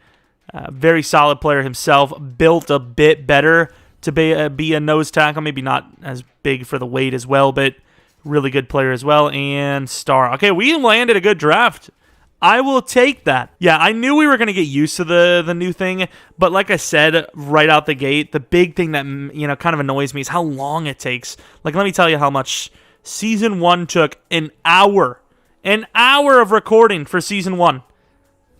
Very solid player himself. Built a bit better to be a nose tackle. Maybe not as big for the weight as well, but really good player as well. And star. Okay, we landed a good draft. I will take that. Yeah, I knew we were going to get used to the new thing, but like I said right out the gate, the big thing that kind of annoys me is how long it takes. Like, let me tell you how much Season 1 took. An hour of recording for Season 1.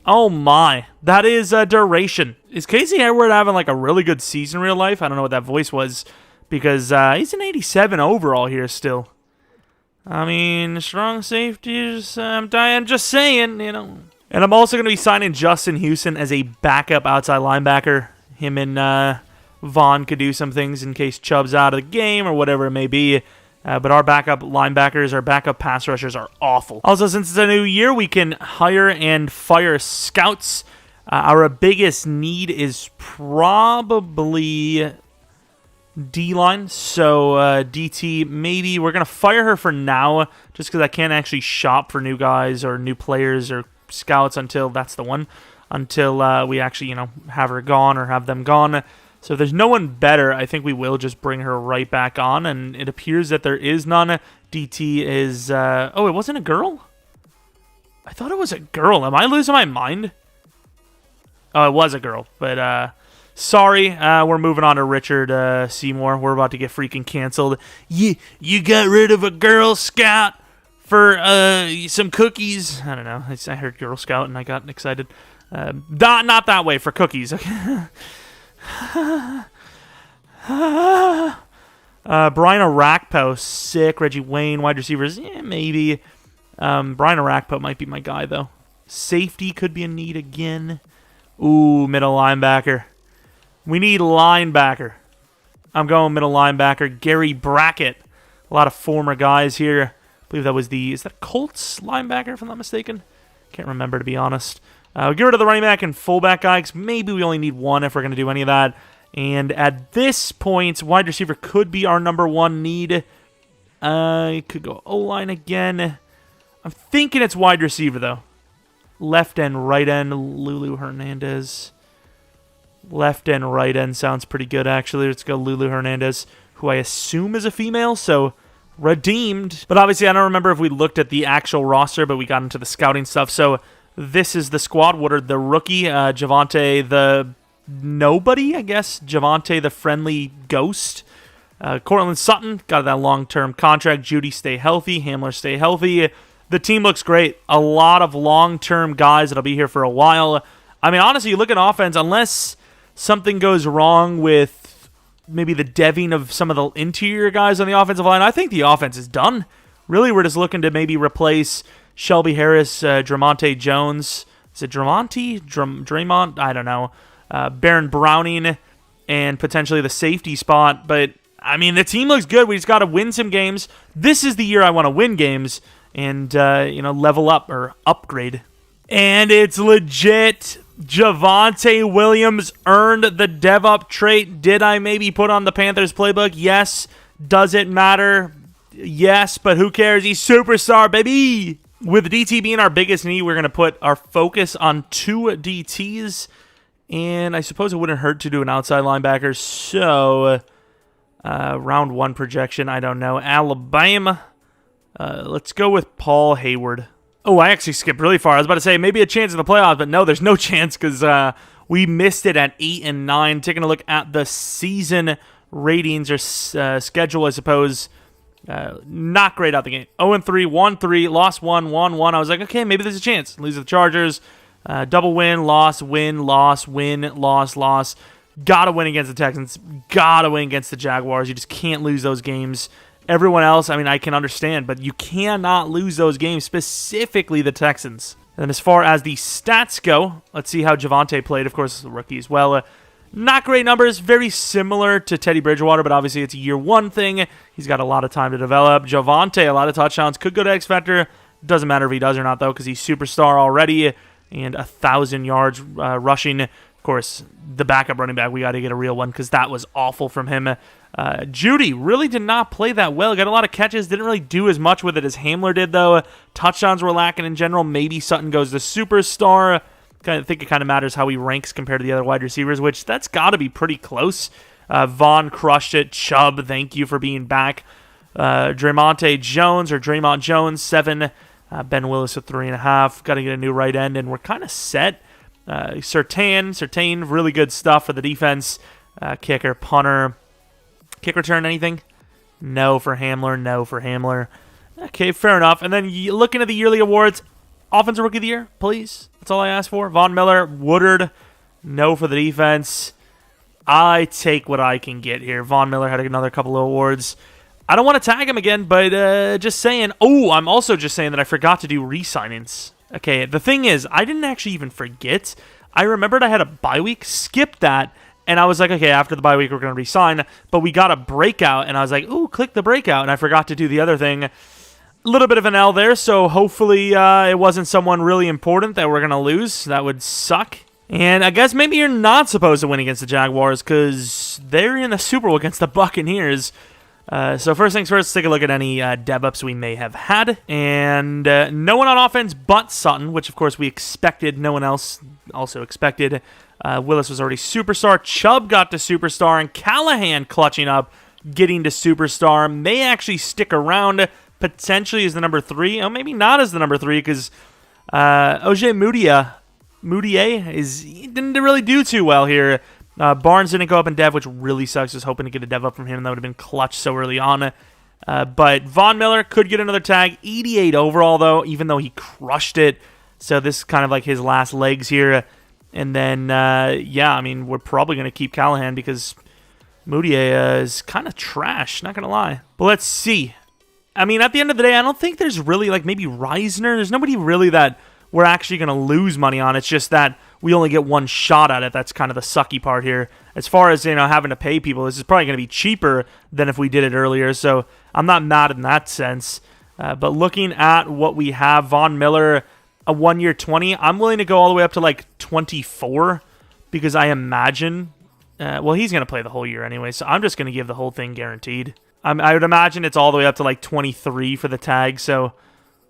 Oh my, that is a duration. Is Casey Hayward having like a really good season in real life? I don't know what that voice was, because he's an 87 overall here still. Strong safeties, I'm just saying, And I'm also going to be signing Justin Houston as a backup outside linebacker. Him and Vaughn could do some things in case Chubb's out of the game or whatever it may be. But our backup linebackers, our backup pass rushers are awful. Also, since it's a new year, we can hire and fire scouts. Our biggest need is probably D-line. So DT, maybe we're going to fire her for now just because I can't actually shop for new guys or new players or scouts until that's the one. Until we actually, have her gone or have them gone. So if there's no one better, I think we will just bring her right back on. And it appears that there is none. DT is... oh, it wasn't a girl? I thought it was a girl. Am I losing my mind? Oh, it was a girl. But sorry, we're moving on to Richard Seymour. We're about to get freaking canceled. You got rid of a Girl Scout for some cookies. I don't know. I heard Girl Scout and I got excited. Not that way, for cookies. Okay. Brian Arakpo, sick. Reggie Wayne, wide receivers, maybe. Brian Arakpo might be my guy, though. Safety could be a need again. Ooh, middle linebacker. We need linebacker. I'm going middle linebacker. Gary Brackett. A lot of former guys here. I believe that was is that Colts linebacker, if I'm not mistaken? Can't remember, to be honest. We'll get rid of the running back and fullback guy, because maybe we only need one if we're going to do any of that. And at this point, wide receiver could be our number one need. Could go O-line again. I'm thinking it's wide receiver, though. Left end, right end, Lulu Hernandez. Left end, right end sounds pretty good, actually. Let's go Lulu Hernandez, who I assume is a female, so redeemed. But obviously, I don't remember if we looked at the actual roster, but we got into the scouting stuff, so... This is the squad. Woodard, the rookie. Javonte, the nobody, I guess. Javonte, the friendly ghost. Cortland Sutton, got that long-term contract. Judy, stay healthy. Hamler, stay healthy. The team looks great. A lot of long-term guys that'll be here for a while. I mean, honestly, you look at offense, unless something goes wrong with maybe the deving of some of the interior guys on the offensive line, I think the offense is done. Really, we're just looking to maybe replace... Shelby Harris, Dramonte Jones. Is it Dramonte? Draymond? I don't know. Baron Browning, and potentially the safety spot. But, I mean, the team looks good. We just got to win some games. This is the year I want to win games and, level up or upgrade. And it's legit. Javonte Williams earned the dev up trait. Did I maybe put on the Panthers playbook? Yes. Does it matter? Yes, but who cares? He's superstar, baby! With DT being our biggest need, we're going to put our focus on 2 DTs, and I suppose it wouldn't hurt to do an outside linebacker, so round 1 projection, I don't know. Alabama, let's go with Paul Hayward. Oh, I actually skipped really far. I was about to say maybe a chance in the playoffs, but no, there's no chance because we missed it at 8 and 9. Taking a look at the season ratings or schedule, I suppose. Not great out the game. 0-3, 1-3, lost 1, 1-1. I was like, okay, maybe there's a chance. Lose to the Chargers. Double win, loss, win, loss, win, loss, loss. Gotta win against the Texans. Gotta win against the Jaguars. You just can't lose those games. Everyone else, I mean, I can understand, but you cannot lose those games, specifically the Texans. And as far as the stats go, let's see how Javonte played. Of course, the rookie as well. Not great numbers, very similar to Teddy Bridgewater, but obviously it's a year 1 thing. He's got a lot of time to develop. Javonte, a lot of touchdowns, could go to X Factor. Doesn't matter if he does or not, though, because he's superstar already, and 1,000 yards rushing. Of course, the backup running back, we got to get a real one, because that was awful from him. Judy really did not play that well. Got a lot of catches, didn't really do as much with it as Hamler did, though. Touchdowns were lacking in general. Maybe Sutton goes to superstar. I think it kind of matters how he ranks compared to the other wide receivers, which that's got to be pretty close. Vaughn crushed it. Chubb, thank you for being back. Draymond Jones, 7. Ben Willis with 3.5. Got to get a new right end, and we're kind of set. Surtain, really good stuff for the defense. Kicker, punter. Kick return, anything? No for Hamler. Okay, fair enough. And then looking at the yearly awards, Offensive Rookie of the Year, please. That's all I asked for. Von Miller, Woodard, no for the defense. I take what I can get here. Von Miller had another couple of awards. I don't want to tag him again, but just saying. Oh, I'm also just saying that I forgot to do re-signings. Okay, the thing is, I didn't actually even forget. I remembered I had a bye week, skipped that, And I was like, okay, after the bye week, we're going to re-sign. But we got a breakout, and I was like, ooh, click the breakout. And I forgot to do the other thing. A little bit of an L there, so hopefully it wasn't someone really important that we're going to lose. That would suck. And I guess maybe you're not supposed to win against the Jaguars because they're in the Super Bowl against the Buccaneers. So first things first, let's take a look at any dev-ups we may have had. And no one on offense but Sutton, which of course we expected. No one else also expected. Willis was already superstar. Chubb got to superstar. And Callahan clutching up, getting to superstar. May actually stick around potentially as the number 3. Oh, maybe not as the number 3 because Oje Moutier didn't really do too well here. Barnes didn't go up in dev, which really sucks. Just hoping to get a dev up from him. That would have been clutch so early on. But Von Miller could get another tag. 88 overall, though, even though he crushed it. So this is kind of like his last legs here. And then, yeah, I mean, we're probably going to keep Callahan because Moutier is kind of trash, not going to lie. But let's see. I mean, at the end of the day, I don't think there's really, like, maybe Reisner. There's nobody really that we're actually going to lose money on. It's just that we only get one shot at it. That's kind of the sucky part here. As far as, having to pay people, this is probably going to be cheaper than if we did it earlier. So I'm not mad in that sense. But looking at what we have, Von Miller, a 1-year 20, I'm willing to go all the way up to like 24 because I imagine, well, he's going to play the whole year anyway. So I'm just going to give the whole thing guaranteed. I would imagine it's all the way up to like 23 for the tag. So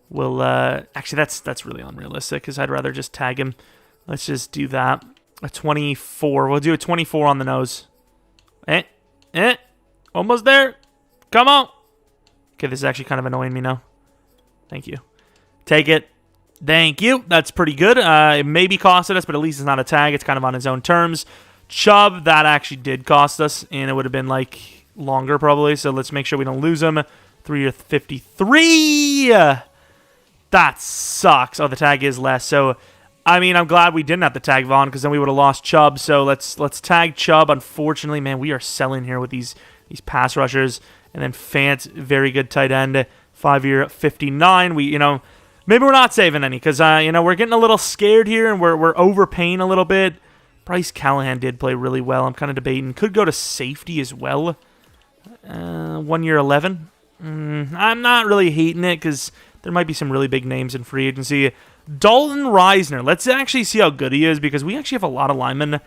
we'll, actually that's really unrealistic because I'd rather just tag him. Let's just do that. A 24. We'll do a 24 on the nose. Almost there. Come on. Okay, this is actually kind of annoying me now. Thank you. Take it. Thank you. That's pretty good. It maybe costed us, but at least it's not a tag. It's kind of on his own terms. Chubb, that actually did cost us, and it would have been like longer probably. So let's make sure we don't lose him. 3-year 53. That sucks. Oh, the tag is less. So I mean, I'm glad we didn't have to tag Vaughn because then we would have lost Chubb. So let's tag Chubb. Unfortunately, man, we are selling here with these pass rushers. And then Fant, very good tight end, 5-year 59. We, maybe we're not saving any because we're getting a little scared here and we're overpaying a little bit. Bryce Callahan did play really well. I'm kind of debating. Could go to safety as well. 1-year 11. I'm not really hating it because there might be some really big names in free agency. Dalton Reisner. Let's actually see how good he is because we actually have a lot of linemen.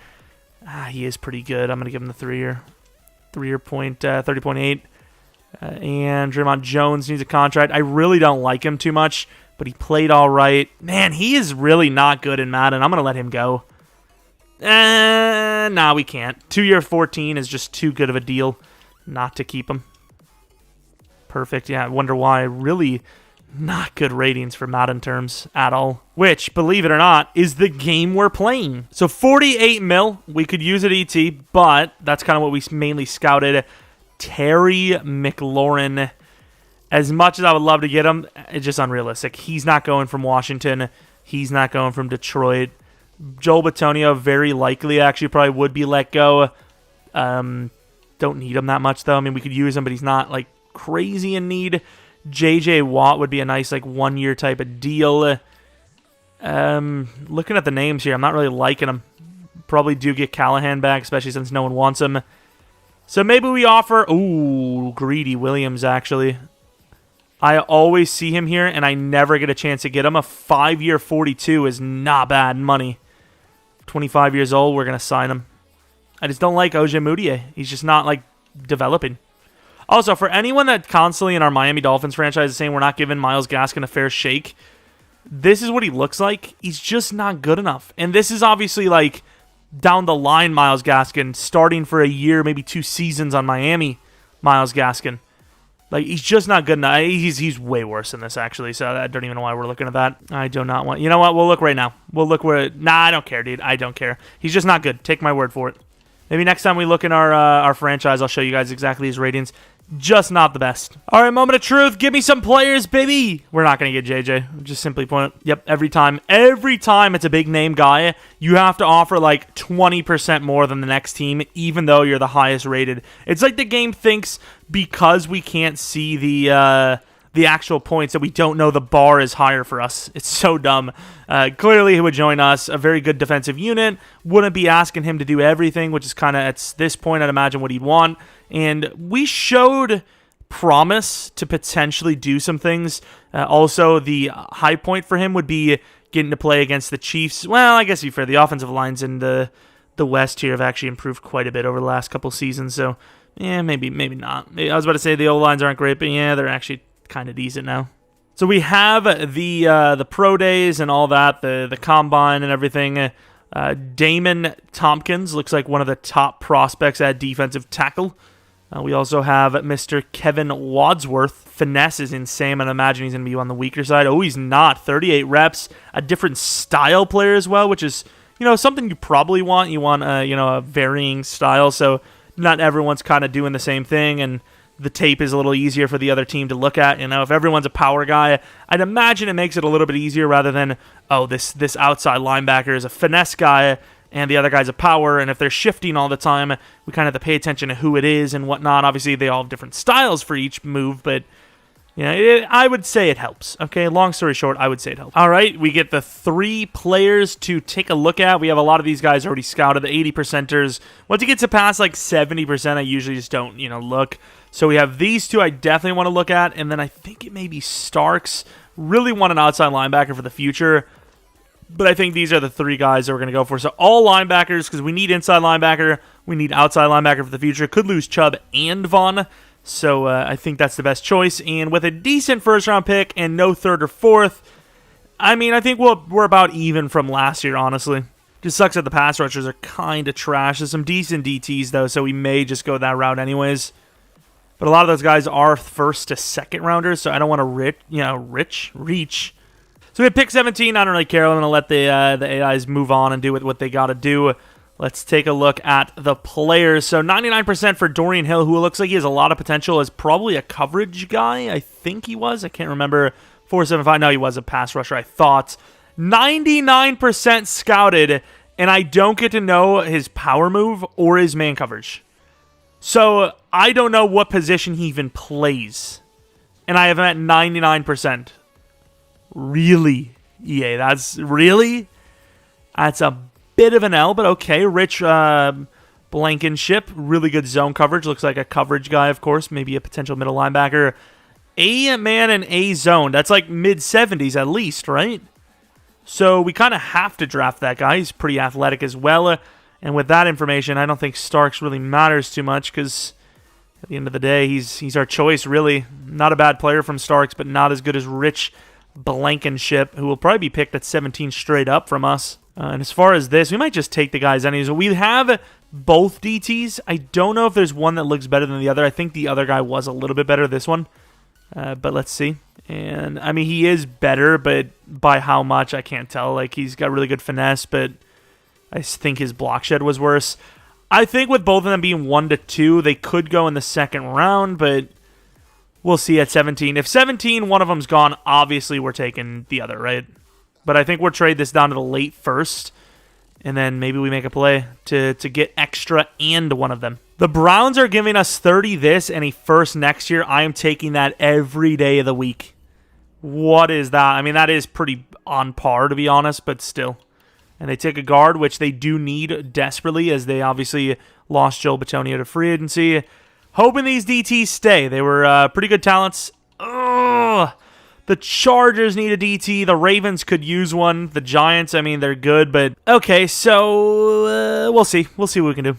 He is pretty good. I'm going to give him the 3-year. 3-year 30.8. And Draymond Jones needs a contract. I really don't like him too much, but he played all right. Man, he is really not good in Madden. I'm going to let him go. Nah, we can't. 2-year 14 is just too good of a deal not to keep him. Perfect. Yeah, I wonder why. Really not good ratings for Madden terms at all. Which, believe it or not, is the game we're playing. So 48 mil. We could use it ET, but that's kind of what we mainly scouted. Terry McLaurin. As much as I would love to get him, it's just unrealistic. He's not going from Washington. He's not going from Detroit. Joel Bitonio, very likely, actually probably would be let go. Don't need him that much, though. I mean, we could use him, but he's not, like, crazy in need. J.J. Watt would be a nice, like, 1-year type of deal. Looking at the names here, I'm not really liking them. Probably do get Callahan back, especially since no one wants him. So maybe we offer... Ooh, Greedy Williams, actually. I always see him here, and I never get a chance to get him. A 5-year 42 is not bad money. 25 years old, we're going to sign him. I just don't like Oje Moutier. He's just not, like, developing. Also, for anyone that constantly in our Miami Dolphins franchise is saying we're not giving Myles Gaskin a fair shake, this is what he looks like. He's just not good enough. And this is obviously, like, down the line Myles Gaskin, starting for a year, maybe 2 seasons on Miami Myles Gaskin. Like, he's just not good enough. He's way worse than this, actually, so I don't even know why we're looking at that. I do not want... You know what? We'll look right now. We'll look where... Nah, I don't care, dude. I don't care. He's just not good. Take my word for it. Maybe next time we look in our franchise, I'll show you guys exactly his ratings. Just not the best. All right, moment of truth. Give me some players, baby. We're not going to get JJ. Just simply point it. Yep, every time. Every time it's a big name guy, you have to offer like 20% more than the next team, even though you're the highest rated. It's like the game thinks because we can't see the the actual points that we don't know the bar is higher for us. It's so dumb. Clearly, he would join us. A very good defensive unit. Wouldn't be asking him to do everything, which is kind of, at this point, I'd imagine what he'd want. And we showed promise to potentially do some things. Also, the high point for him would be getting to play against the Chiefs. Well, I guess to be fair, the offensive lines in the West here have actually improved quite a bit over the last couple seasons, so yeah, maybe not. I was about to say the O-lines aren't great, but yeah, they're actually kind of decent now. So we have the pro days and all that, the combine and everything. Damon Tompkins looks like one of the top prospects at defensive tackle. We also have Mr. Kevin Wadsworth. Finesse is insane. I imagine he's going to be on the weaker side. Oh, he's not. 38 reps. A different style player as well, which is, something you probably want. You want, a varying style, so not everyone's kind of doing the same thing, and the tape is a little easier for the other team to look at. If everyone's a power guy, I'd imagine it makes it a little bit easier rather than, this outside linebacker is a finesse guy, and the other guy's a power, and if they're shifting all the time, we kind of have to pay attention to who it is and whatnot. Obviously, they all have different styles for each move, but I would say it helps. Okay, long story short, I would say it helps. All right, we get the 3 players to take a look at. We have a lot of these guys already scouted, the 80%ers. Once you get to past like 70%, I usually just don't, look. So we have these 2 I definitely want to look at, and then I think it may be Starks. Really want an outside linebacker for the future, but I think these are the 3 guys that we're going to go for. So all linebackers, because we need inside linebacker, we need outside linebacker for the future. Could lose Chubb and Vaughn. So I think that's the best choice. And with a decent first-round pick and no 3rd or 4th, I think we're about even from last year, honestly. Just sucks that the pass rushers are kind of trash. There's some decent DTs, though, so we may just go that route anyways. But a lot of those guys are 1st to 2nd rounders, so I don't want to reach. So we have pick 17. I don't really care. I'm going to let the AIs move on and do what they got to do. Let's take a look at the players. So 99% for Dorian Hill, who looks like he has a lot of potential as probably a coverage guy. I think he was. I can't remember. 475. No, he was a pass rusher, I thought. 99% scouted, and I don't get to know his power move or his man coverage. So I don't know what position he even plays. And I have him at 99%. Really? EA, that's a bit of an L, but okay. Rich Blankenship, really good zone coverage. Looks like a coverage guy, of course. Maybe a potential middle linebacker. A-man and A-zone. That's like mid-70s at least, right? So we kind of have to draft that guy. He's pretty athletic as well. And with that information, I don't think Starks really matters too much because at the end of the day, he's our choice, really. Not a bad player from Starks, but not as good as Rich Blankenship, who will probably be picked at 17 straight up from us. And as far as this, we might just take the guys anyways. We have both DTs. I don't know if there's one that looks better than the other. I think the other guy was a little bit better, this one. But let's see. And, he is better, but by how much, I can't tell. Like, he's got really good finesse, but I think his block shed was worse. I think with both of them being 1 to 2, they could go in the 2nd round, but we'll see at 17. If 17, one of them's gone, obviously we're taking the other, right? But I think we'll trade this down to the late 1st, and then maybe we make a play to get extra and one of them. The Browns are giving us 30 this and a 1st next year. I am taking that every day of the week. What is that? That is pretty on par, to be honest, but still. And they take a guard, which they do need desperately, as they obviously lost Joe Bitonio to free agency. Hoping these DTs stay. They were pretty good talents. Ugh. The Chargers need a DT. The Ravens could use one. The Giants, they're good, but okay, so we'll see. We'll see what we can do.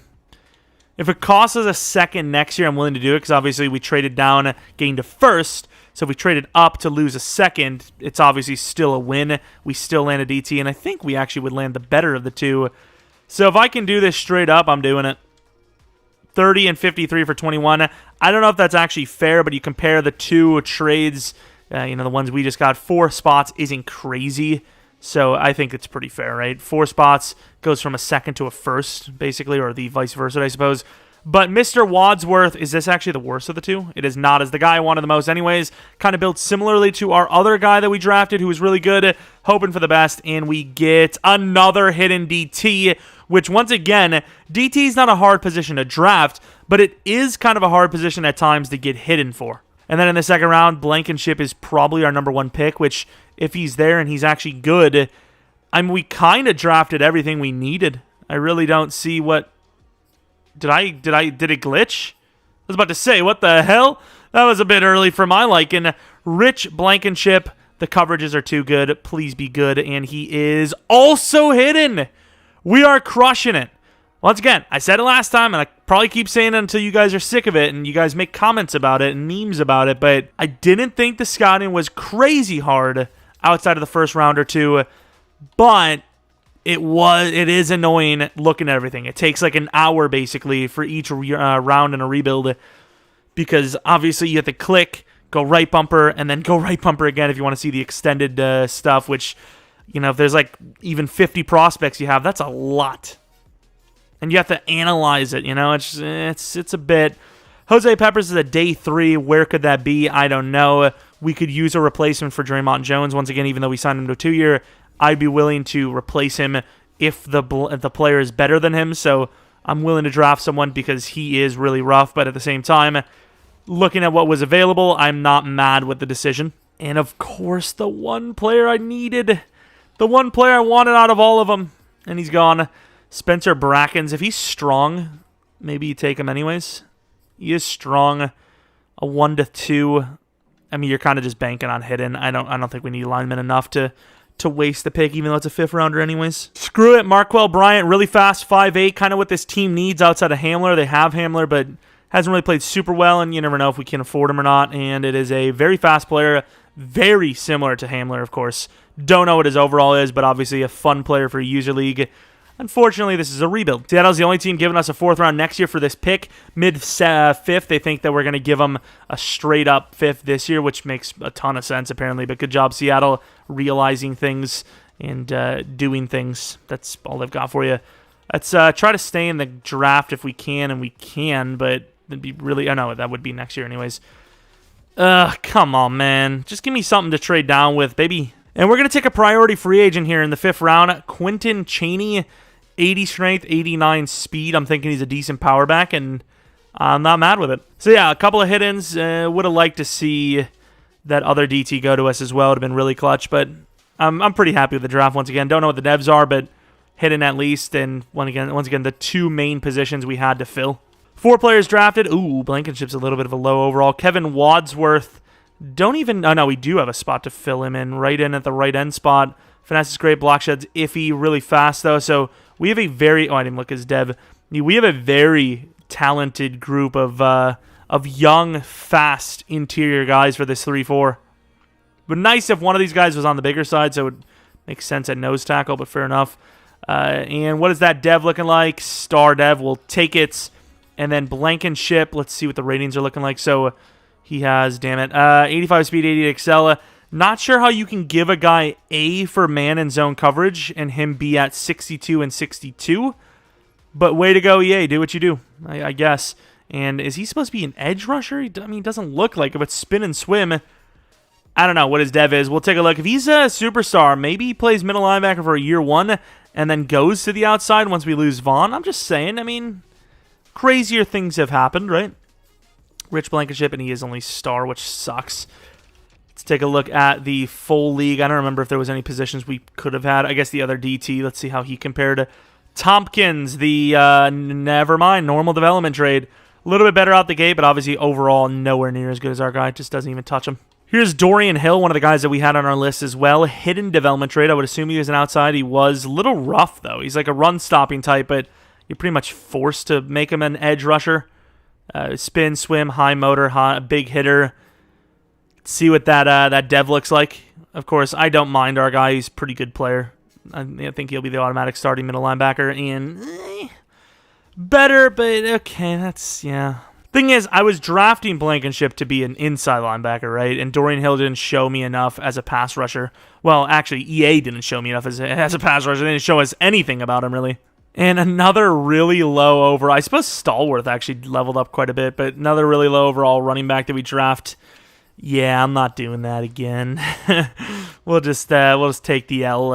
If it costs us a 2nd next year, I'm willing to do it because obviously we traded down, gained a 1st. So if we traded up to lose a 2nd, it's obviously still a win. We still land a DT, and I think we actually would land the better of the 2. So if I can do this straight up, I'm doing it. 30 and 53 for 21. I don't know if that's actually fair, but you compare the 2 trades, the ones we just got, 4 spots isn't crazy. So I think it's pretty fair, right? 4 spots goes from a 2nd to a 1st, basically, or the vice versa, I suppose. But Mr. Wadsworth, is this actually the worst of the 2? It is not, as the guy I wanted the most anyways. Kind of built similarly to our other guy that we drafted, who was really good, hoping for the best, and we get another hidden DT, which once again, DT is not a hard position to draft, but it is kind of a hard position at times to get hidden for. And then in the second round, Blankenship is probably our number 1 pick, which if he's there and he's actually good, we kind of drafted everything we needed. I really don't see what... Did it glitch? I was about to say, what the hell? That was a bit early for my liking. Rich Blankenship, the coverages are too good. Please be good. And he is also hidden. We are crushing it. Once again, I said it last time, and I probably keep saying it until you guys are sick of it and you guys make comments about it and memes about it, but I didn't think the scouting was crazy hard outside of the first round or two, but it is annoying looking at everything. It takes like an hour basically for each round in a rebuild, because obviously you have to click, go right bumper, and then go right bumper again if you want to see the extended stuff, which, you know, if there's like even 50 prospects you have, that's a lot. And you have to analyze it, you know, it's a bit. Jose Peppers is a day 3. Where could that be? I don't know. We could use a replacement for Draymond Jones. Once again, even though we signed him to a 2-year, I'd be willing to replace him if the player is better than him. So I'm willing to draft someone because he is really rough. But at the same time, looking at what was available, I'm not mad with the decision. And of course, the one player I needed, the one player I wanted out of all of them, and he's gone. Spencer Brackens, if he's strong, maybe you take him anyways. He is strong. A 1 to 2. I mean, you're kind of just banking on hidden. I don't think we need linemen enough to waste the pick, even though it's a 5th rounder anyways. Screw it. Marquell Bryant, really fast, 5'8", kind of what this team needs outside of Hamler. They have Hamler, but hasn't really played super well, and you never know if we can afford him or not. And it is a very fast player, very similar to Hamler, of course. Don't know what his overall is, but obviously a fun player for a user league. Unfortunately, this is a rebuild. Seattle's the only team giving us a 4th round next year for this pick. Mid-5th, they think that we're going to give them a straight-up 5th this year, which makes a ton of sense, apparently. But good job, Seattle, realizing things and doing things. That's all they've got for you. Let's try to stay in the draft if we can, and we can, but it'd be really... Oh, no, that would be next year anyways. Come on, man. Just give me something to trade down with, baby. And we're going to take a priority free agent here in the 5th round. Quentin Chaney, 80 strength, 89 speed. I'm thinking he's a decent power back, and I'm not mad with it. So, yeah, a couple of hit-ins. Would have liked to see that other DT go to us as well. It would have been really clutch, but I'm pretty happy with the draft once again. Don't know what the devs are, but hit-in at least. And once again, the 2 main positions we had to fill. 4 players drafted. Ooh, Blankenship's a little bit of a low overall. Kevin Wadsworth. Don't even... Oh, no, we do have a spot to fill him in. Right in at the right end spot. Finesse is great. Block shed's iffy. Really fast, though. So we have a very... Oh, I didn't look as dev. We have a very talented group of young, fast interior guys for this 3-4. But nice if one of these guys was on the bigger side, so it would make sense at nose tackle, but fair enough. And what is that dev looking like? Star dev. We'll take it. And then Blankenship. Let's see what the ratings are looking like. So... He has, damn it, 85 speed, 80 excel. Not sure how you can give a guy A for man and zone coverage and him be at 62 and 62. But way to go, EA. Do what you do, I guess. And is he supposed to be an edge rusher? I mean, he doesn't look like it, but spin and swim. I don't know what his dev is. We'll take a look. If he's a superstar, maybe he plays middle linebacker for a year 1 and then goes to the outside once we lose Vaughn. I'm just saying. I mean, crazier things have happened, right? Rich Blankenship, and he is only star, which sucks. Let's take a look at the full league. I don't remember if there was any positions we could have had. I guess the other DT. Let's see how he compared. Tompkins, the never mind, normal development trade. A little bit better out the gate, but obviously overall nowhere near as good as our guy. Just doesn't even touch him. Here's Dorian Hill, one of the guys that we had on our list as well. Hidden development trade. I would assume he was an outside. He was a little rough, though. He's like a run-stopping type, but you're pretty much forced to make him an edge rusher. Spin, swim, high motor, big hitter. See what that dev looks like. Of course, I don't mind our guy. He's a pretty good player. I think he'll be the automatic starting middle linebacker. And better, but okay, that's, yeah. Thing is, I was drafting Blankenship to be an inside linebacker, right? And Dorian Hill didn't show me enough as a pass rusher. Well, actually, EA didn't show me enough as a pass rusher. They didn't show us anything about him, really. And another really low overall. I suppose Stallworth actually leveled up quite a bit, but another really low overall running back that we draft. Yeah, I'm not doing that again. We'll just take the L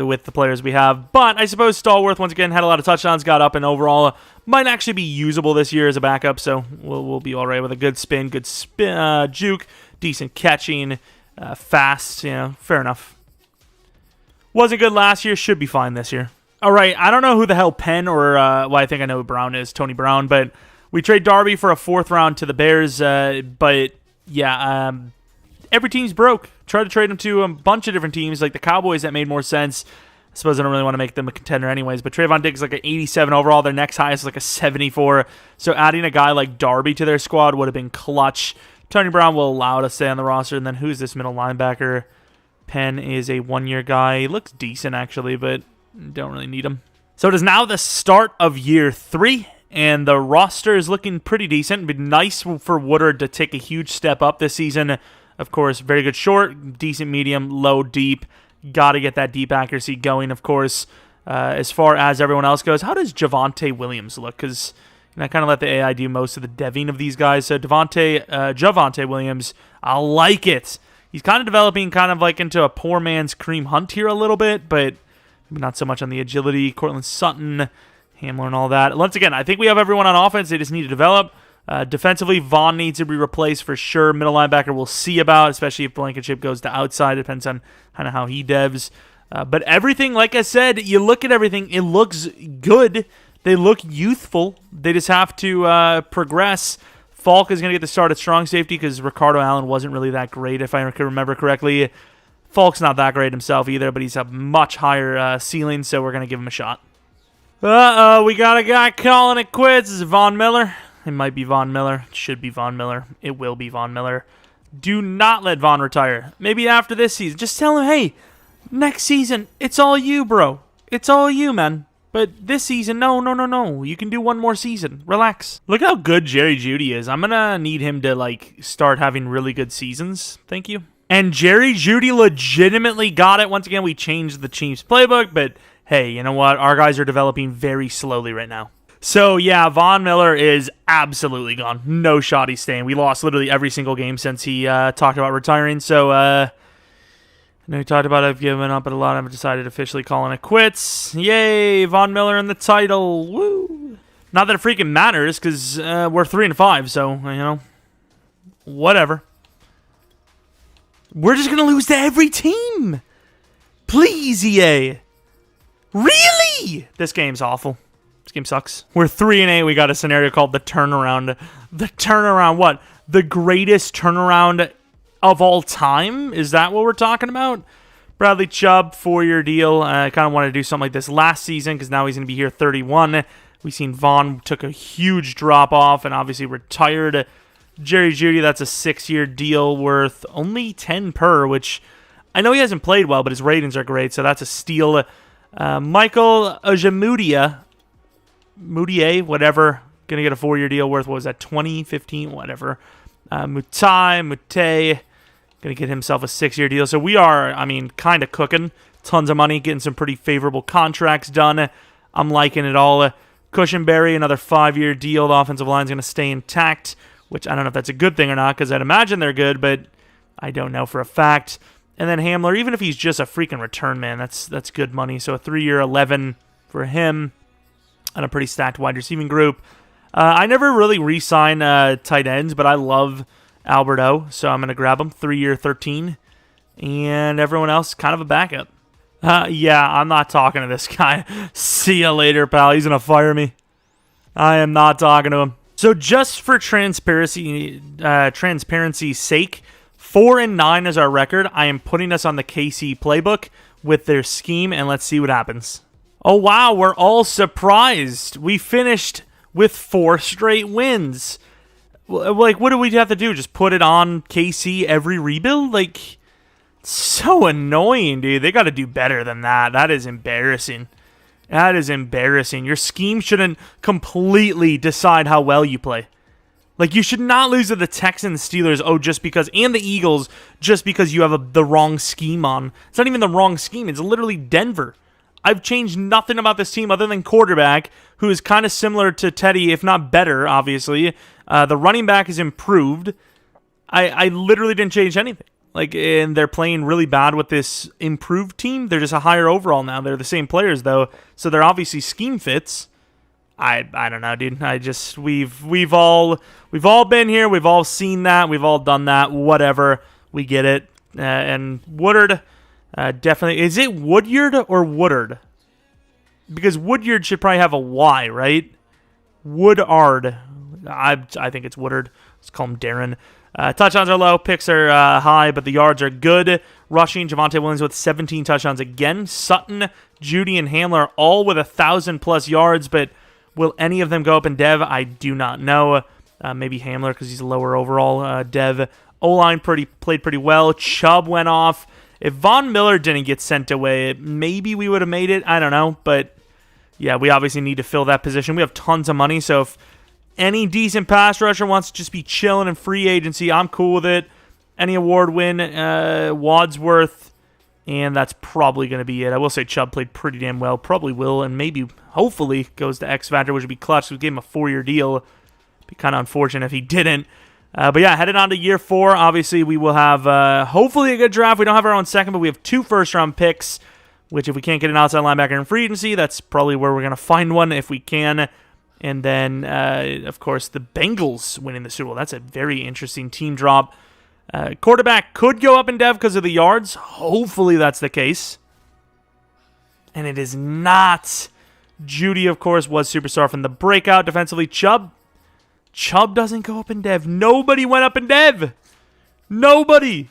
with the players we have. But I suppose Stallworth once again had a lot of touchdowns, got up, and overall might actually be usable this year as a backup. So we'll be all right with a good spin, juke, decent catching, fast. Fair enough. Wasn't good last year. Should be fine this year. All right. I don't know who the hell Penn or well, I think I know who Brown is, Tony Brown, but we trade Darby for a 4th round to the Bears, but. Yeah, every team's broke. Tried to trade him to a bunch of different teams, like the Cowboys. That made more sense. I suppose I don't really want to make them a contender anyways, but Trayvon Diggs is like an 87 overall. Their next highest is like a 74. So adding a guy like Darby to their squad would have been clutch. Tony Brown will allow to stay on the roster. And then who's this middle linebacker? Penn is a 1-year guy. He looks decent, actually, but don't really need him. So it is now the start of year 3. And the roster is looking pretty decent. It'd be nice for Woodard to take a huge step up this season. Of course, very good short, decent medium, low, deep. Got to get that deep accuracy going, of course. As far as everyone else goes, how does Javonte Williams look? Because I kind of let the AI do most of the deving of these guys. So Javonte Williams, I like it. He's kind of developing kind of like into a poor man's Kareem Hunt here a little bit, but maybe not so much on the agility. Cortland Sutton, Hamler and all that. Once again, I think we have everyone on offense. They just need to develop. Defensively, Vaughn needs to be replaced for sure. Middle linebacker we'll see about, especially if Blankenship goes to outside. Depends on kind of how he devs. But everything, like I said, you look at everything, it looks good. They look youthful. They just have to progress. Falk is going to get the start at strong safety because Ricardo Allen wasn't really that great, if I can remember correctly. Falk's not that great himself either, but he's a much higher ceiling, so we're going to give him a shot. Uh-oh, we got a guy calling it quits. Is it Von Miller? It might be Von Miller. It should be Von Miller. It will be Von Miller. Do not let Von retire. Maybe after this season. Just tell him, hey, next season, it's all you, bro. It's all you, man. But this season, no. You can do one more season. Relax. Look how good Jerry Jeudy is. I'm going to need him to, start having really good seasons. Thank you. And Jerry Jeudy legitimately got it. Once again, we changed the Chiefs playbook, but hey, you know what? Our guys are developing very slowly right now. So, yeah, Von Miller is absolutely gone. No shot he's staying. We lost literally every single game since he talked about retiring. So, I know he talked about I've given up, but a lot of them decided officially calling it quits. Yay, Von Miller in the title. Woo! Not that it freaking matters, because we're 3-5, so, whatever. We're just going to lose to every team. Please, EA. Really? This game's awful. This game sucks. We're 3-8. We got a scenario called the turnaround. The turnaround, what? The greatest turnaround of all time? Is that what we're talking about? Bradley Chubb, 4-year deal. I kind of wanted to do something like this last season because now he's going to be here 31. We've seen Vaughn took a huge drop off and obviously retired. Jerry Jeudy, that's a 6-year deal worth only 10 per, which I know he hasn't played well, but his ratings are great, so that's a steal. Michael Ojemudia, whatever, going to get a 4-year deal worth, what was that, 20, 15, whatever. Mute, going to get himself a 6-year deal. So we are, kind of cooking. Tons of money, getting some pretty favorable contracts done. I'm liking it all. Cushenberry, another 5-year deal. The offensive line's going to stay intact, which I don't know if that's a good thing or not, because I'd imagine they're good, but I don't know for a fact. And then Hamler, even if he's just a freaking return man, that's good money. So a 3-year 11 for him and a pretty stacked wide receiving group. I never really re-sign tight ends, but I love Alberto, so I'm going to grab him. 3-year 13. And everyone else, kind of a backup. Yeah, I'm not talking to this guy. See ya later, pal. He's going to fire me. I am not talking to him. So just for transparency's sake, 4-9 is our record. I am putting us on the KC playbook with their scheme, and let's see what happens. Oh, wow, we're all surprised. We finished with 4 straight wins. What do we have to do? Just put it on KC every rebuild? So annoying, dude. They got to do better than that. That is embarrassing. Your scheme shouldn't completely decide how well you play. You should not lose to the Texans, Steelers, just because, and the Eagles, just because you have the wrong scheme on. It's not even the wrong scheme. It's literally Denver. I've changed nothing about this team other than quarterback, who is kind of similar to Teddy, if not better, obviously. The running back is improved. I literally didn't change anything. Like, and they're playing really bad with this improved team. They're just a higher overall now. They're the same players though, so they're obviously scheme fits. I don't know, dude. We've all been here. We've all seen that. We've all done that. Whatever. We get it. And Woodard, definitely. Is it Woodyard or Woodard? Because Woodyard should probably have a Y, right? Woodard. I think it's Woodard. Let's call him Darren. Touchdowns are low, picks are high, but the yards are good. Rushing, Javonte Williams with 17 touchdowns again. Sutton, Judy, and Hamler all with 1,000+ yards, but will any of them go up in Dev? I do not know. Maybe Hamler because he's lower overall. Dev, O-line played pretty well. Chubb went off. If Von Miller didn't get sent away, maybe we would have made it. I don't know, but yeah, we obviously need to fill that position. We have tons of money, so if any decent pass rusher wants to just be chilling in free agency, I'm cool with it. Any award win, Wadsworth, and that's probably going to be it. I will say Chubb played pretty damn well. Probably will, and maybe, hopefully, goes to X Factor, which would be clutch. We gave him a 4-year deal. Be kind of unfortunate if he didn't. But yeah, headed on to year 4. Obviously, we will have, hopefully, a good draft. We don't have our own second, but we have 2 first-round picks, which if we can't get an outside linebacker in free agency, that's probably where we're going to find one if we can. And then, of course, the Bengals winning the Super Bowl. That's a very interesting team drop. Quarterback could go up in Dev because of the yards. Hopefully that's the case. And it is not. Judy, of course, was superstar from the breakout. Defensively, Chubb. Chubb doesn't go up in Dev. Nobody went up in Dev. Nobody.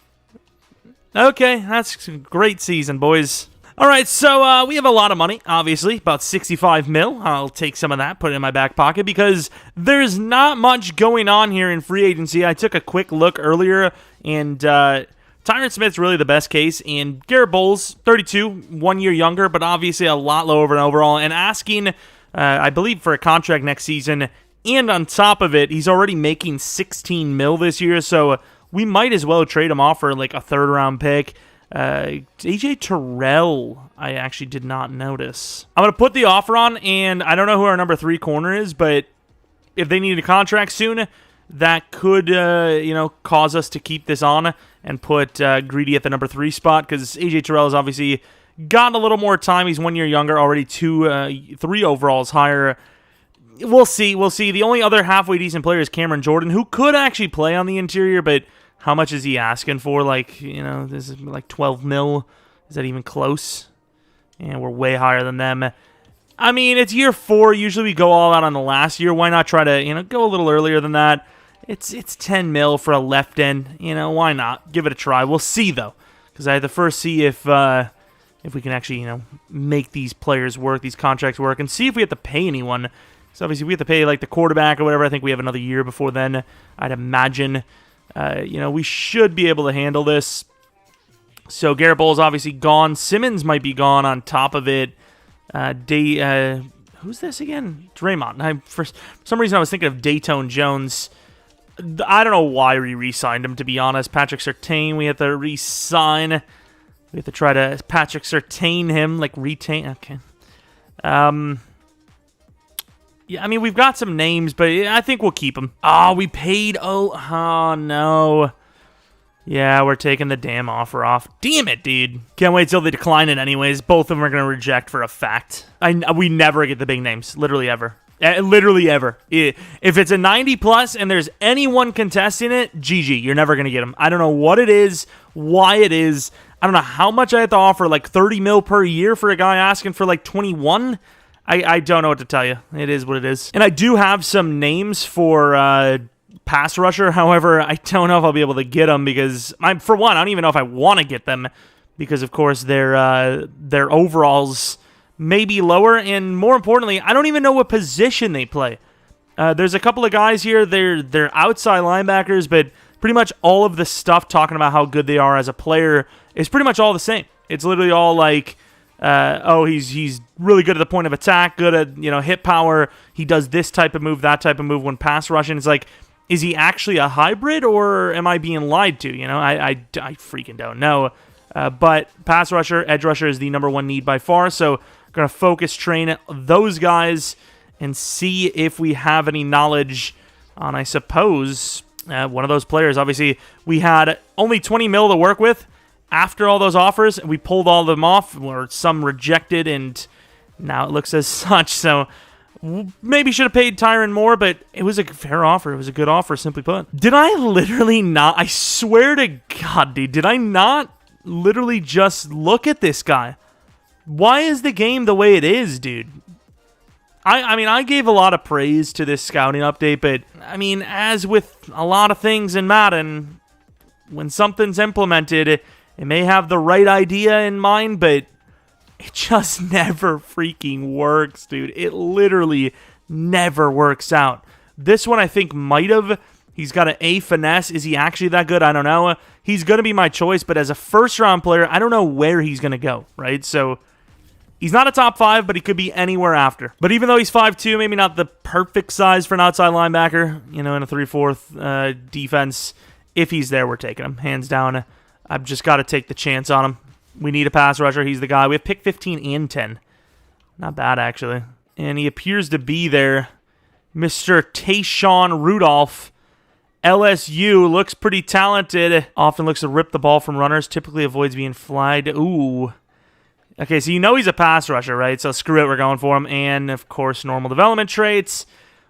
Okay, that's a great season, boys. All right, so we have a lot of money, obviously, about 65 mil. I'll take some of that, put it in my back pocket, because there's not much going on here in free agency. I took a quick look earlier, and Tyron Smith's really the best case, and Garrett Bowles, 32, 1 year younger, but obviously a lot lower in overall, and asking, I believe, for a contract next season, and on top of it, he's already making 16 mil this year, so we might as well trade him off for like a 3rd-round pick. AJ Terrell, I actually did not notice. I'm going to put the offer on, and I don't know who our number 3 corner is, but if they need a contract soon, that could, cause us to keep this on and put Greedy at the number 3 spot, because AJ Terrell has obviously gotten a little more time. He's 1 year younger, already 3 overalls higher. We'll see. The only other halfway decent player is Cameron Jordan, who could actually play on the interior, but how much is he asking for? Like, this is like 12 mil. Is that even close? And we're way higher than them. I mean, it's year 4. Usually we go all out on the last year. Why not try to, go a little earlier than that? It's 10 mil for a left end. Why not? Give it a try. We'll see, though. Because I have to first see if we can actually, make these players work, these contracts work, and see if we have to pay anyone. So obviously we have to pay, like, the quarterback or whatever. I think we have another year before then, I'd imagine. We should be able to handle this. So Garrett Bowles obviously gone. Simmons might be gone on top of it. Who's this again? Draymond. For some reason I was thinking of Dayton Jones. I don't know why we re-signed him, to be honest. Patrick Surtain, we have to re-sign. We have to try to Patrick Surtain him, like retain. Okay. Yeah, I mean, we've got some names, but I think we'll keep them. Oh, we paid. Oh, no. Yeah, we're taking the damn offer off. Damn it, dude. Can't wait till they decline it anyways. Both of them are going to reject for a fact. We never get the big names. Literally ever. Literally ever. If it's a 90+ and there's anyone contesting it, GG. You're never going to get them. I don't know what it is, why it is. I don't know how much I have to offer, like 30 mil per year for a guy asking for like 21. I don't know what to tell you. It is what it is. And I do have some names for pass rusher. However, I don't know if I'll be able to get them because, for one, I don't even know if I want to get them because, of course, their overalls may be lower. And more importantly, I don't even know what position they play. There's a couple of guys here. They're outside linebackers, but pretty much all of the stuff talking about how good they are as a player is pretty much all the same. It's literally all like, he's really good at the point of attack, good at, hit power. He does this type of move, that type of move when pass rushing. It's like, is he actually a hybrid or am I being lied to? I freaking don't know. But pass rusher, edge rusher is the number 1 need by far. So going to focus train those guys and see if we have any knowledge on, I suppose, one of those players. Obviously, we had only 20 mil to work with after all those offers. We pulled all of them off, or some rejected, and now it looks as such. So maybe should have paid Tyron more, but it was a fair offer. It was a good offer, simply put. Did I literally not? I swear to God, dude, did I not literally just look at this guy? Why is the game the way it is, dude? I mean, I gave a lot of praise to this scouting update, but, I mean, as with a lot of things in Madden, when something's implemented, it may have the right idea in mind, but it just never freaking works, dude. It literally never works out. This one, I think, might have. He's got an A finesse. Is he actually that good? I don't know. He's going to be my choice, but as a first-round player, I don't know where he's going to go, right? So he's not a top 5, but he could be anywhere after. But even though he's 5'2", maybe not the perfect size for an outside linebacker, you know, in a 3/4 defense, if he's there, we're taking him. Hands down, I've just got to take the chance on him. We need a pass rusher. He's the guy. We have pick 15 and 10. Not bad, actually. And he appears to be there. Mr. Tayshawn Rudolph. LSU looks pretty talented. Often looks to rip the ball from runners. Typically avoids being flagged. Ooh. Okay, so you know he's a pass rusher, right? So screw it, we're going for him. And, of course, normal development traits.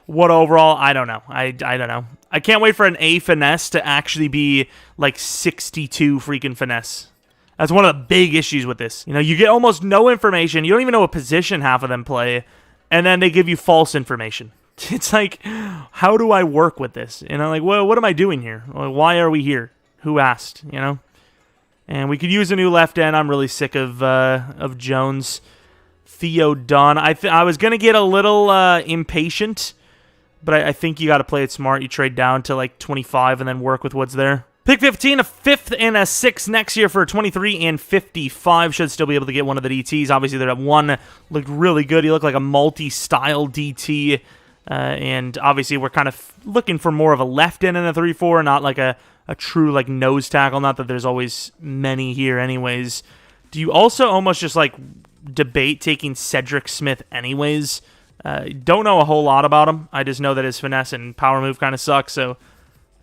What overall? I don't know. I don't know. I can't wait for an A finesse to actually be like 62 freaking finesse. That's one of the big issues with this. You know, you get almost no information. You don't even know what position half of them play. And then they give you false information. It's like, how do I work with this? And I'm like, well, what am I doing here? Why are we here? Who asked, you know? And we could use a new left end. I'm really sick of Jones. Theo Dunn. I was going to get a little impatient, but I think you got to play it smart. You trade down to like 25 and then work with what's there. Pick 15, a 5th and a 6th next year for 23 and 55. Should still be able to get one of the DTs. Obviously, they're at one. Looked really good. He looked like a multi-style DT. And obviously, we're kind of looking for more of a left end in a 3-4, not like a true like nose tackle. Not that there's always many here anyways. Do you also almost just like debate taking Cedric Smith anyways? Don't know a whole lot about him. I just know that his finesse and power move kind of suck, so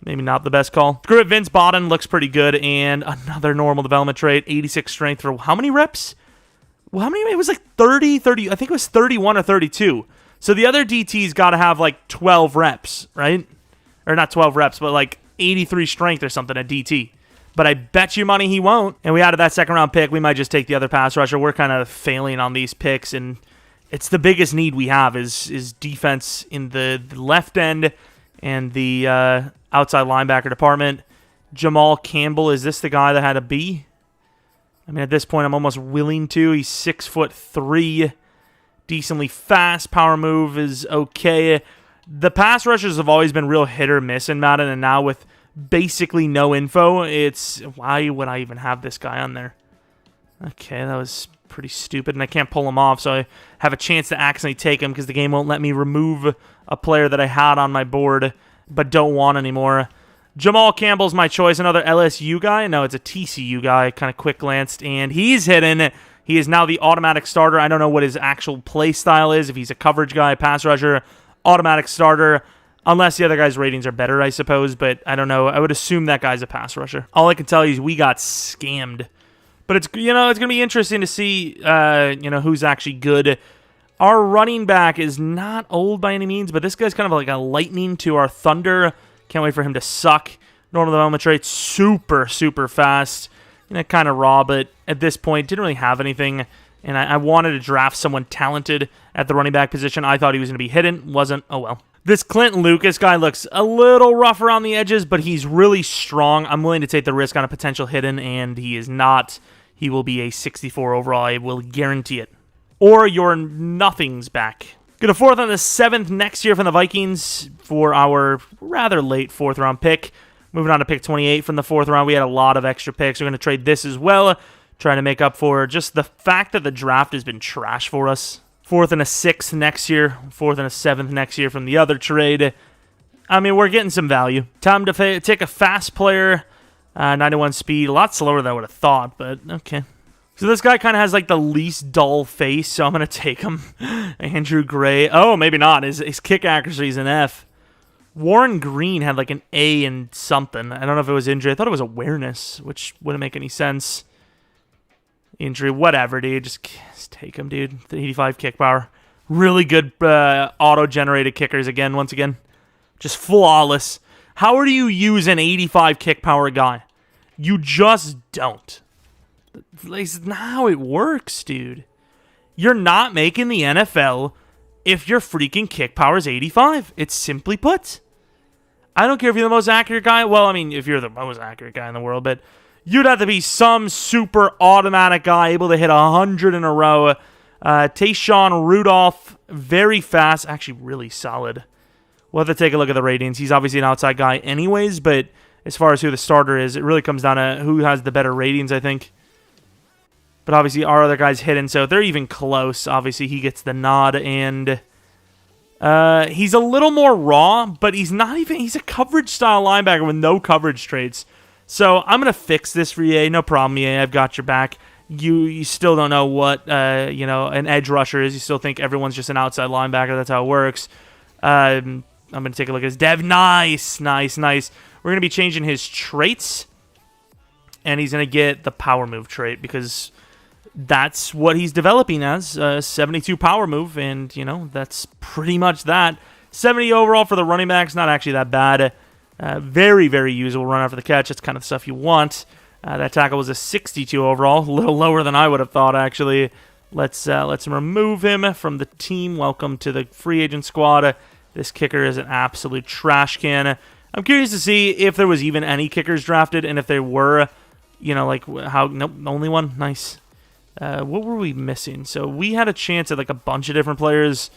maybe not the best call. Screw it, Vince Bodden looks pretty good, and another normal development trait, 86 strength for how many reps? Well, how many? It was like 30, I think it was 31 or 32. So the other DT's got to have like 12 reps, right? Or not 12 reps, but like 83 strength or something at DT. But I bet you money he won't. And we added that second-round pick. We might just take the other pass rusher. We're kind of failing on these picks, and it's the biggest need we have is defense in the left end and the outside linebacker department. Jamal Campbell, is this the guy that had a B? I mean, at this point, I'm almost willing to. He's 6'3", decently fast. Power move is okay. The pass rushers have always been real hit or miss in Madden, and now with basically no info, it's why would I even have this guy on there? Okay, that was pretty stupid, and I can't pull him off, so I have a chance to accidentally take him because the game won't let me remove a player that I had on my board but don't want anymore. Jamal Campbell's my choice. Another LSU guy? No, it's a TCU guy. Kind of quick-glanced, and he's hidden. He is now the automatic starter. I don't know what his actual play style is. If he's a coverage guy, pass rusher, automatic starter, unless the other guy's ratings are better, I suppose, but I don't know. I would assume that guy's a pass rusher. All I can tell you is we got scammed. But it's it's going to be interesting to see who's actually good. Our running back is not old by any means, but this guy's kind of like a lightning to our thunder. Can't wait for him to suck. Normal development trait, super, super fast. Kind of raw, but at this point, didn't really have anything. And I wanted to draft someone talented at the running back position. I thought he was going to be hidden. Wasn't. Oh, well. This Clinton Lucas guy looks a little rough around the edges, but he's really strong. I'm willing to take the risk on a potential hidden, and he is not. He will be a 64 overall. I will guarantee it. Or your nothings back. Get a 4th and a 7th next year from the Vikings for our rather late 4th-round pick. Moving on to pick 28 from the 4th round. We had a lot of extra picks. We're going to trade this as well, trying to make up for just the fact that the draft has been trash for us. 4th and a 6th next year. 4th and a 7th next year from the other trade. I mean, we're getting some value. Time to take a fast player. 91 speed. A lot slower than I would have thought, but okay. So this guy kind of has like the least dull face, so I'm going to take him. Andrew Gray. Oh, maybe not. His kick accuracy is an F. Warren Green had like an A in something. I don't know if it was injury. I thought it was awareness, which wouldn't make any sense. Injury, whatever, dude. Just take him, dude. The 85 kick power. Really good auto-generated kickers again, once again. Just flawless. How do you use an 85 kick power guy? You just don't. That's not how it works, dude. You're not making the NFL if your freaking kick power is 85. It's simply put. I don't care if you're the most accurate guy. Well, I mean, if you're the most accurate guy in the world, but you'd have to be some super automatic guy able to hit 100 in a row. Tayshawn Rudolph, very fast. Actually, really solid. We'll have to take a look at the ratings. He's obviously an outside guy anyways, but as far as who the starter is, it really comes down to who has the better ratings, I think. But obviously, our other guy's hidden, so if they're even close, obviously he gets the nod. And he's a little more raw, but he's not even... He's a coverage-style linebacker with no coverage traits. So I'm going to fix this for EA. No problem, EA. I've got your back. You still don't know what an edge rusher is. You still think everyone's just an outside linebacker. That's how it works. I'm going to take a look at his dev. Nice. We're going to be changing his traits, and he's going to get the power move trait because that's what he's developing as, 72 power move, and, that's pretty much that. 70 overall for the running backs, not actually that bad. Very, very usable run after the catch. That's kind of the stuff you want. That tackle was a 62 overall, a little lower than I would have thought, actually. Let's remove him from the team. Welcome to the free agent squad. This kicker is an absolute trash can. I'm curious to see if there was even any kickers drafted, and if there were, nope, only one. Nice. What were we missing? So we had a chance at a bunch of different players.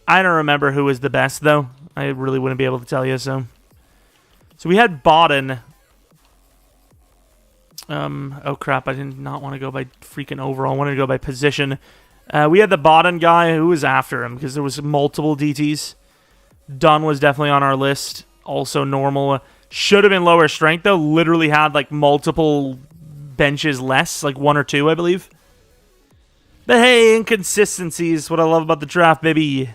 I don't remember who was the best, though. I really wouldn't be able to tell you, so we had Bodden. Oh crap, I did not want to go by freaking overall. I wanted to go by position. We had the Bodden guy. Who was after him? Because there was multiple DTs. Dunn was definitely on our list. Also normal. Should have been lower strength, though. Literally had, multiple benches less. One or two, I believe. But hey, inconsistency is what I love about the draft, baby.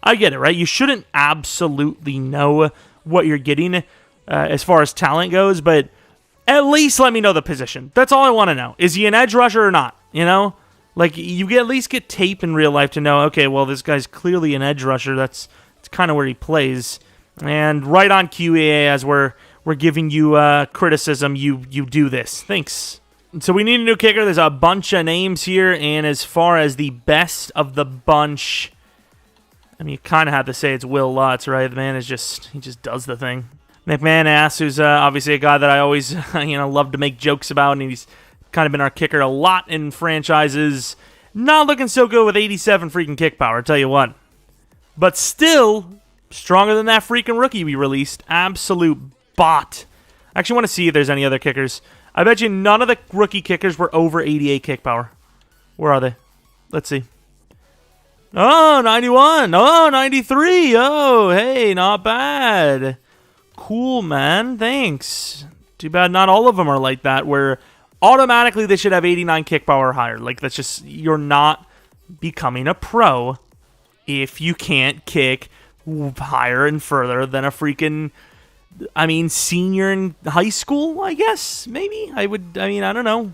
I get it, right? You shouldn't absolutely know what you're getting as far as talent goes, but at least let me know the position. That's all I want to know. Is he an edge rusher or not? You at least get tape in real life to know, okay, well, this guy's clearly an edge rusher. That's kind of where he plays. And right on QEA, as we're giving you criticism, you do this. Thanks. So we need a new kicker. There's a bunch of names here, and as far as the best of the bunch, I mean, you kind of have to say it's Will Lutz, right? The man he just does the thing. McManus, who's obviously a guy that I always, love to make jokes about, and he's kind of been our kicker a lot in franchises. Not looking so good with 87 freaking kick power, I tell you what. But still, stronger than that freaking rookie we released. Absolute bot. I actually want to see if there's any other kickers. I bet you none of the rookie kickers were over 88 kick power. Where are they? Let's see. Oh, 91. Oh, 93. Oh, hey, not bad. Cool, man. Thanks. Too bad not all of them are like that, where automatically they should have 89 kick power or higher. That's just, you're not becoming a pro if you can't kick higher and further than a freaking, senior in high school, I guess, maybe? I don't know.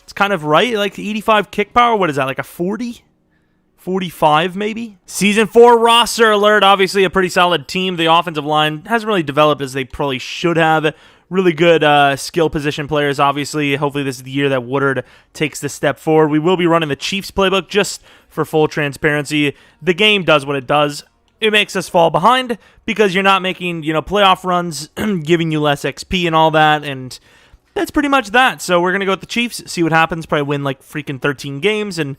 It's kind of right, 85 kick power, what is that, a 40? 45 maybe? Season 4 roster alert. Obviously a pretty solid team. The offensive line hasn't really developed as they probably should have. Really good skill position players, obviously. Hopefully this is the year that Woodard takes the step forward. We will be running the Chiefs playbook just for full transparency. The game does what it does. It makes us fall behind because you're not making, playoff runs, giving you less XP and all that, and that's pretty much that. So we're going to go with the Chiefs, see what happens, probably win freaking 13 games, and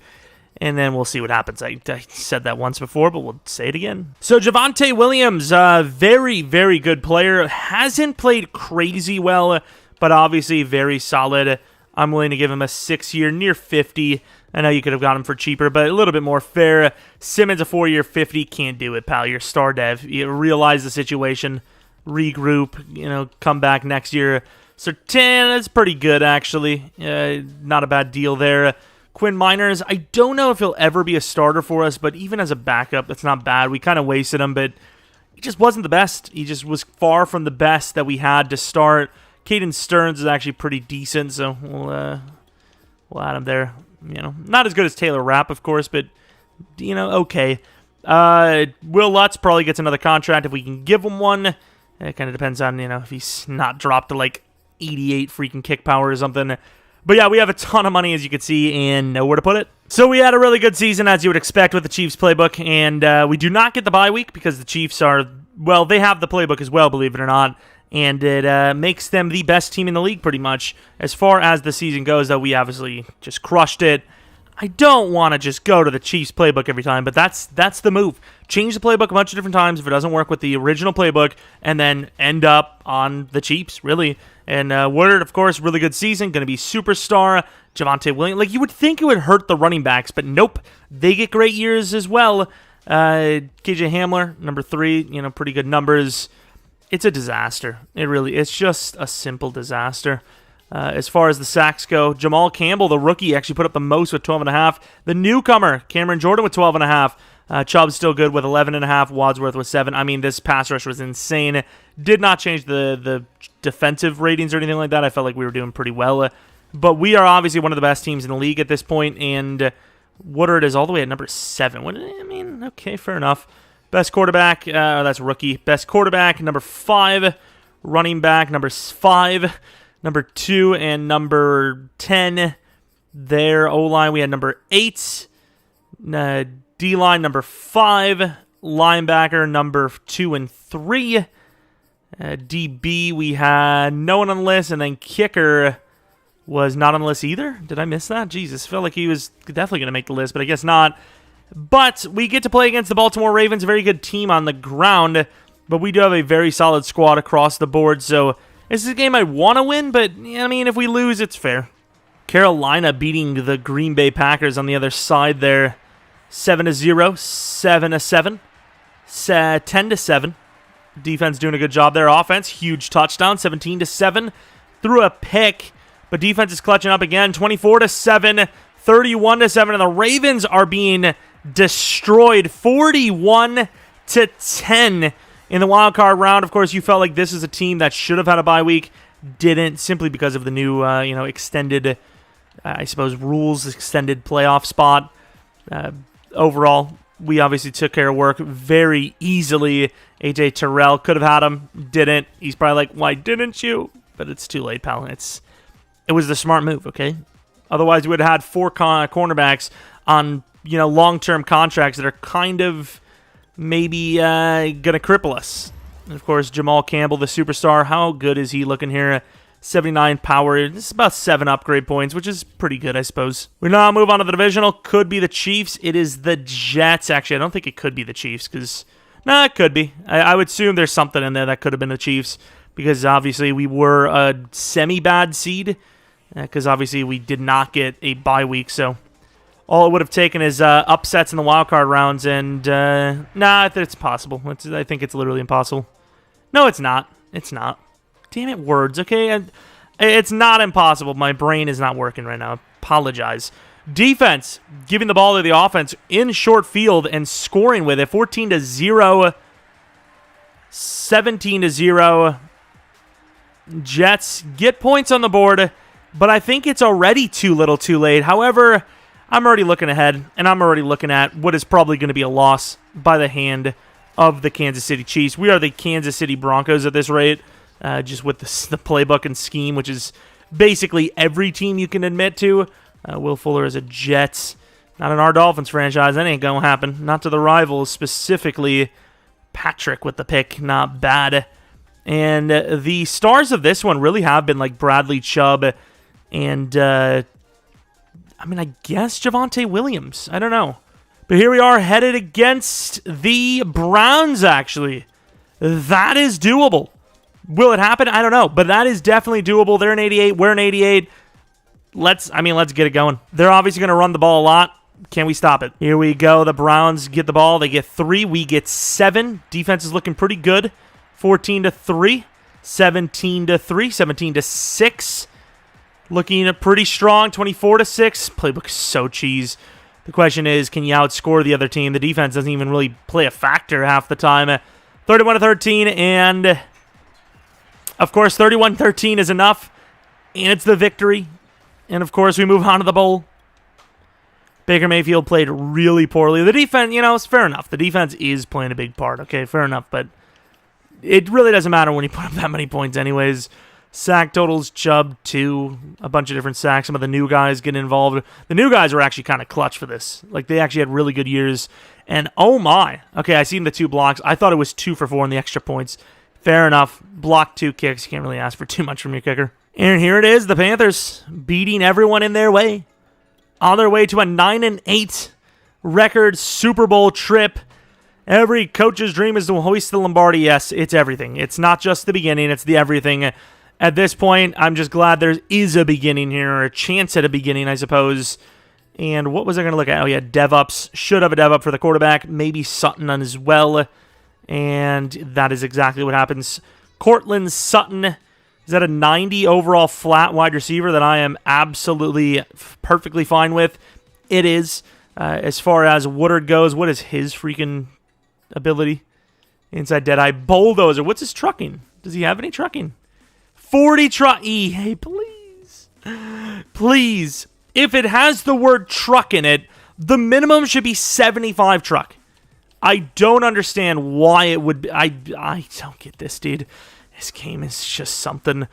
then we'll see what happens. I said that once before, but we'll say it again. So Javonte Williams, very, very good player. Hasn't played crazy well, but obviously very solid. I'm willing to give him a 6-year, near 50. I know you could have got him for cheaper, but a little bit more fair. Simmons, a 4-year, 50. Can't do it, pal. You're star dev. You realize the situation, regroup, come back next year. So 10, that's pretty good, actually. Not a bad deal there. Quinn Miners, I don't know if he'll ever be a starter for us, but even as a backup, that's not bad. We kind of wasted him, but he just wasn't the best. He just was far from the best that we had to start. Caden Stearns is actually pretty decent, so we'll add him there. Not as good as Taylor Rapp, of course, but, okay. Will Lutz probably gets another contract if we can give him one. It kind of depends on, if he's not dropped to like 88 freaking kick power or something. But yeah, we have a ton of money, as you can see, and nowhere to put it. So we had a really good season, as you would expect with the Chiefs playbook, and we do not get the bye week because the Chiefs are, well, they have the playbook as well, believe it or not, and it makes them the best team in the league pretty much. As far as the season goes, though, we obviously just crushed it. I don't want to just go to the Chiefs playbook every time, but that's the move. Change the playbook a bunch of different times if it doesn't work with the original playbook, and then end up on the Chiefs, really. And Woodard, of course, really good season, going to be superstar. Javonte Williams, like you would think it would hurt the running backs, but nope, they get great years as well. KJ Hamler, number 3, pretty good numbers. It's a disaster. It's just a simple disaster. As far as the sacks go, Jamal Campbell, the rookie, actually put up the most with 12.5. The newcomer, Cameron Jordan, with 12.5. Chubb's still good with 11.5. Wadsworth with 7. I mean, this pass rush was insane. Did not change the defensive ratings or anything like that. I felt like we were doing pretty well. But we are obviously one of the best teams in the league at this point, and Woodard is all the way at number 7. Okay, fair enough. Best quarterback, that's rookie. Best quarterback, number 5. Running back, number 5. Number 2 and number 10. There, O-line, we had number 8. D-line, number 5. Linebacker, number 2 and 3. DB, we had no one on the list, and then kicker was not on the list either. Did I miss that? Jesus, felt like he was definitely going to make the list, but I guess not. But we get to play against the Baltimore Ravens, a very good team on the ground, but we do have a very solid squad across the board, so this is a game I want to win, but, if we lose, it's fair. Carolina beating the Green Bay Packers on the other side there. 7-0, 7-7, 10-7. Defense doing a good job there. Offense, huge touchdown, 17-7. Threw a pick, but defense is clutching up again. 24-7, 31-7, and the Ravens are being destroyed. 41-10 in the wild card round. Of course, you felt like this is a team that should have had a bye week, didn't, simply because of the new, extended, rules, extended playoff spot. Overall, we obviously took care of work very easily. AJ Terrell could have had him, didn't. He's probably like, why didn't you? But it's too late, pal. It was the smart move, okay? Otherwise, we would have had 4 cornerbacks on, long-term contracts that are kind of maybe going to cripple us. And of course, Jamal Campbell, the superstar. How good is he looking here? 79 power. This is about 7 upgrade points, which is pretty good, I suppose. We now move on to the divisional. Could be the Chiefs. It is the Jets. Actually, I don't think it could be the Chiefs because, it could be. I would assume there's something in there that could have been the Chiefs because obviously we were a semi-bad seed because obviously we did not get a bye week. So all it would have taken is upsets in the wildcard rounds, and it's possible. I think it's literally impossible. No, it's not. It's not. Damn it, words, okay? It's not impossible. My brain is not working right now. Apologize. Defense, giving the ball to the offense in short field and scoring with it. 14-0, 17-0. Jets get points on the board, but I think it's already too little too late. However, I'm already looking ahead, and I'm already looking at what is probably going to be a loss by the hand of the Kansas City Chiefs. We are the Kansas City Broncos at this rate. Just with the playbook and scheme, which is basically every team you can admit to. Will Fuller is a Jets, not an our Dolphins franchise. That ain't going to happen. Not to the rivals, specifically Patrick with the pick. Not bad. And the stars of this one really have been like Bradley Chubb and, I guess Javonte Williams. I don't know. But here we are headed against the Browns, actually. That is doable. Will it happen? I don't know, but that is definitely doable. They're an 88. We're an 88. Let's get it going. They're obviously going to run the ball a lot. Can we stop it? Here we go. The Browns get the ball. They get 3. We get 7. Defense is looking pretty good. 14-3, 17-3, 17-6. Looking pretty strong. 24-6. Playbook is so cheese. The question is, can you outscore the other team? The defense doesn't even really play a factor half the time. 31-13, and of course 31-13 is enough, and it's the victory. And of course we move on to the bowl. Baker Mayfield played really poorly. The defense, it's fair enough. The defense is playing a big part. Okay, fair enough, but it really doesn't matter when you put up that many points anyways. Sack totals, Chubb, 2, a bunch of different sacks. Some of the new guys getting involved. The new guys were actually kind of clutch for this. Like, they actually had really good years. And, oh my. Okay, I seen the 2 blocks. I thought it was 2 for 4 in the extra points. Fair enough. Block 2 kicks. You can't really ask for too much from your kicker. And here it is, the Panthers beating everyone in their way. On their way to a 9-8 record Super Bowl trip. Every coach's dream is to hoist the Lombardi. Yes, it's everything. It's not just the beginning, it's the everything. At this point, I'm just glad there is a beginning here, or a chance at a beginning, I suppose. And what was I going to look at? Oh, yeah, dev-ups. Should have a dev-up for the quarterback. Maybe Sutton on as well. And that is exactly what happens. Cortland Sutton is at a 90 overall flat wide receiver that I am absolutely perfectly fine with. It is. As far as Woodard goes, what is his freaking ability? Inside Deadeye. Bulldozer. What's his trucking? Does he have any trucking? 40 truck. Hey, please. Please. If it has the word truck in it, the minimum should be 75 truck. I don't understand why it would be. I don't get this, dude. This game is just something.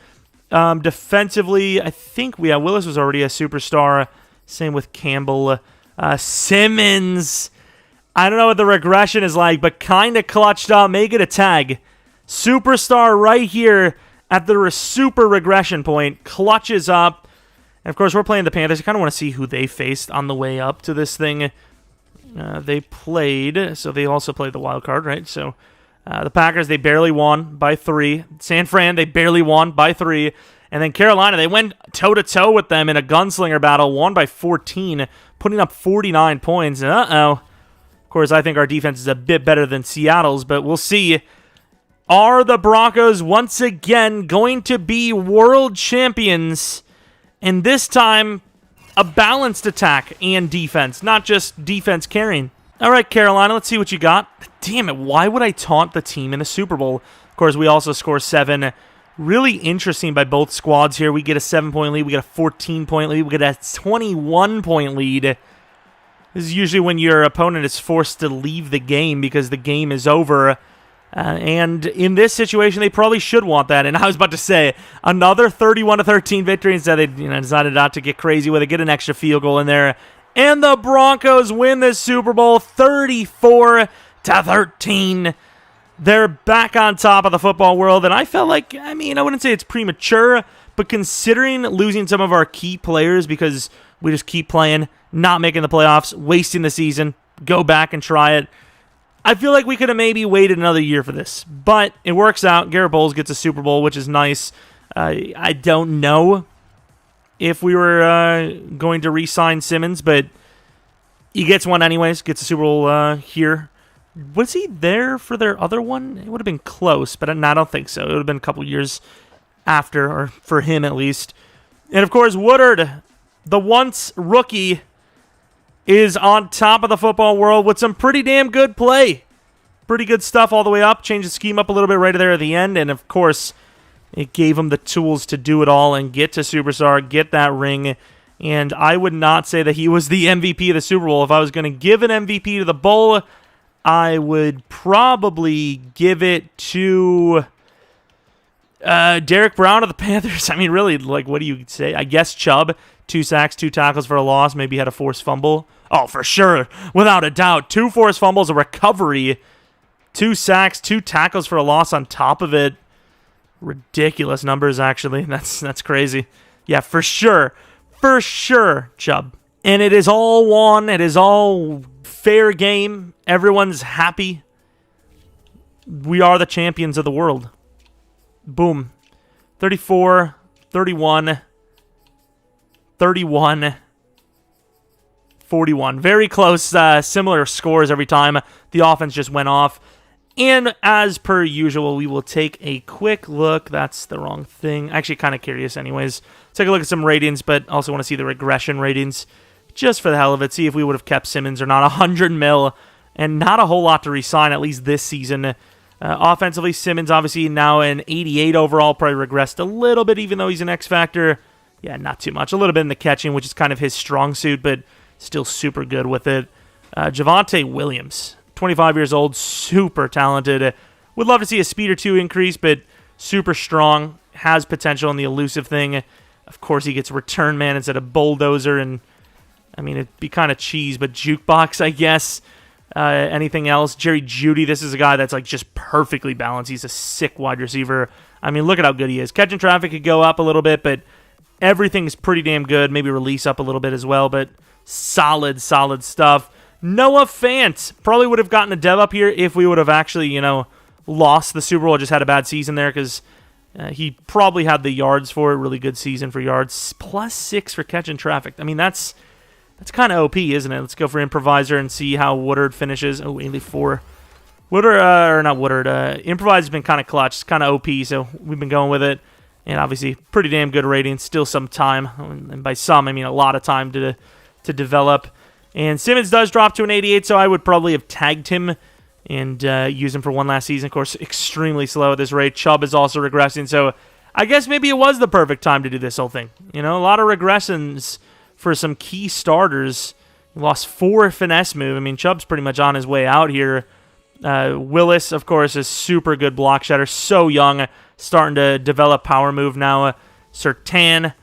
Defensively, I think Willis was already a superstar. Same with Campbell. Simmons. I don't know what the regression is like, but kind of clutched up. Make it a tag. Superstar right here at the super regression point. Clutches up. And of course, we're playing the Panthers. I kind of want to see who they faced on the way up to this thing. They played, so they also played the wild card, right? So the Packers, they barely won by 3. San Fran, they barely won by 3. And then Carolina, they went toe-to-toe with them in a gunslinger battle, won by 14, putting up 49 points. And Of course, I think our defense is a bit better than Seattle's, but we'll see. Are the Broncos once again going to be world champions? And this time, a balanced attack and defense, not just defense carrying. All right, Carolina, let's see what you got. Damn it, why would I taunt the team in the Super Bowl? Of course, we also score 7. Really interesting by both squads here. We get a 7-point lead. We get a 14-point lead. We get a 21-point lead. This is usually when your opponent is forced to leave the game because the game is over. And in this situation, they probably should want that. And I was about to say, another 31-13 victory. Instead, they decided not to get crazy with it, get an extra field goal in there. And the Broncos win this Super Bowl 34-13. They're back on top of the football world. And I felt like, I wouldn't say it's premature, but considering losing some of our key players because we just keep playing, not making the playoffs, wasting the season, go back and try it. I feel like we could have maybe waited another year for this, but it works out. Garrett Bowles gets a Super Bowl, which is nice. I don't know if we were going to re-sign Simmons, but he gets one anyways, gets a Super Bowl here. Was he there for their other one? It would have been close, but I don't think so. It would have been a couple years after, or for him at least. And of course, Woodard, the once rookie, is on top of the football world with some pretty damn good play. Pretty good stuff all the way up. Changed the scheme up a little bit right there at the end. And, of course, it gave him the tools to do it all and get to Superstar, get that ring. And I would not say that he was the MVP of the Super Bowl. If I was going to give an MVP to the Bowl, I would probably give it to Derek Brown of the Panthers. Really, what do you say? I guess Chubb. 2 sacks, 2 tackles for a loss. Maybe had a forced fumble. Oh, for sure. Without a doubt. 2 forced fumbles, a recovery. 2 sacks, 2 tackles for a loss on top of it. Ridiculous numbers, actually. That's crazy. Yeah, for sure. For sure, Chubb. And it is all won. It is all fair game. Everyone's happy. We are the champions of the world. Boom. 34, 31, 31, 41. Very close, similar scores every time. The offense just went off. And as per usual, we will take a quick look. That's the wrong thing. Actually, kind of curious anyways. Take a look at some ratings, but also want to see the regression ratings. Just for the hell of it, see if we would have kept Simmons or not. $100 million, and not a whole lot to re-sign, at least this season. Offensively, Simmons obviously now an 88 overall, probably regressed a little bit even though he's an X factor. Yeah, not too much. A little bit in the catching, which is kind of his strong suit, but still super good with it. Javonte Williams, 25 years old, super talented. Would love to see a speed or two increase, but super strong, has potential in the elusive thing. Of course, he gets return man instead of bulldozer, and I mean, it'd be kind of cheese, but jukebox, I guess. Anything else? Jerry Jeudy, this is a guy that's like just perfectly balanced. He's a sick wide receiver. I mean, look at how good he is. Catching traffic could go up a little bit, but everything's pretty damn good. Maybe release up a little bit as well, but solid stuff. Noah Fant probably would have gotten a dev up here if we would have actually, lost the Super Bowl. Just had a bad season there because he probably had the yards for it. Really good season for yards. +6 for catching traffic. I mean, that's kind of OP, isn't it? Let's go for improviser and see how Woodard finishes. Oh, 84. Woodard, or not Woodard. Improviser's been kind of clutch. It's kind of OP, so we've been going with it. And obviously, pretty damn good rating. Still some time. And by some, I mean a lot of time to develop. And Simmons does drop to an 88, so I would probably have tagged him and use him for one last season. Of course, extremely slow at this rate. Chubb is also regressing, so I guess maybe it was the perfect time to do this whole thing. A lot of regressions for some key starters. He lost 4 finesse move. I mean, Chubb's pretty much on his way out here. Willis, of course, is super good block shatter. So young, starting to develop power move now. Surtain,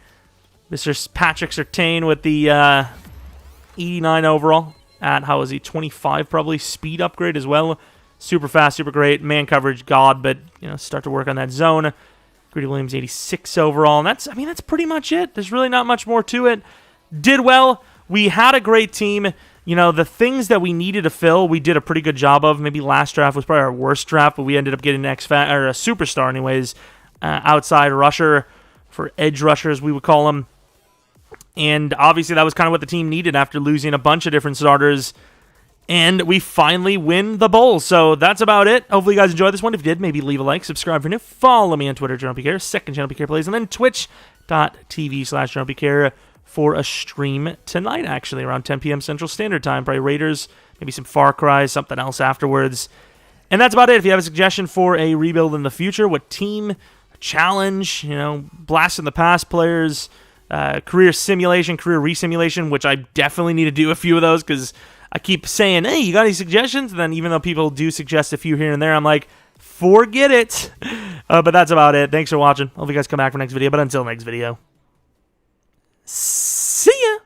Mr. Patrick Surtain with the 89 overall at, how is he, 25 probably. Speed upgrade as well. Super fast, super great. Man coverage, God, but, start to work on that zone. Greedy Williams, 86 overall. And that's pretty much it. There's really not much more to it. Did well. We had a great team. The things that we needed to fill, we did a pretty good job of. Maybe last draft was probably our worst draft, but we ended up getting or a superstar anyways, outside rusher, for edge rusher as we would call him. And obviously that was kind of what the team needed after losing a bunch of different starters. And we finally win the bowl. So that's about it. Hopefully you guys enjoyed this one. If you did, maybe leave a like, subscribe if you're new. Follow me on Twitter, Jeromepkr, second channel PK Plays, and then twitch.tv/Jeromepkr for a stream tonight, actually, around 10 p.m. Central Standard Time. Probably Raiders, maybe some Far Cry, something else afterwards. And that's about it. If you have a suggestion for a rebuild in the future, what team, challenge, blast in the past players, career simulation, career resimulation, which I definitely need to do a few of those because I keep saying, hey, you got any suggestions? And then even though people do suggest a few here and there, I'm like, forget it. But that's about it. Thanks for watching. Hope you guys come back for next video. But until next video, see ya.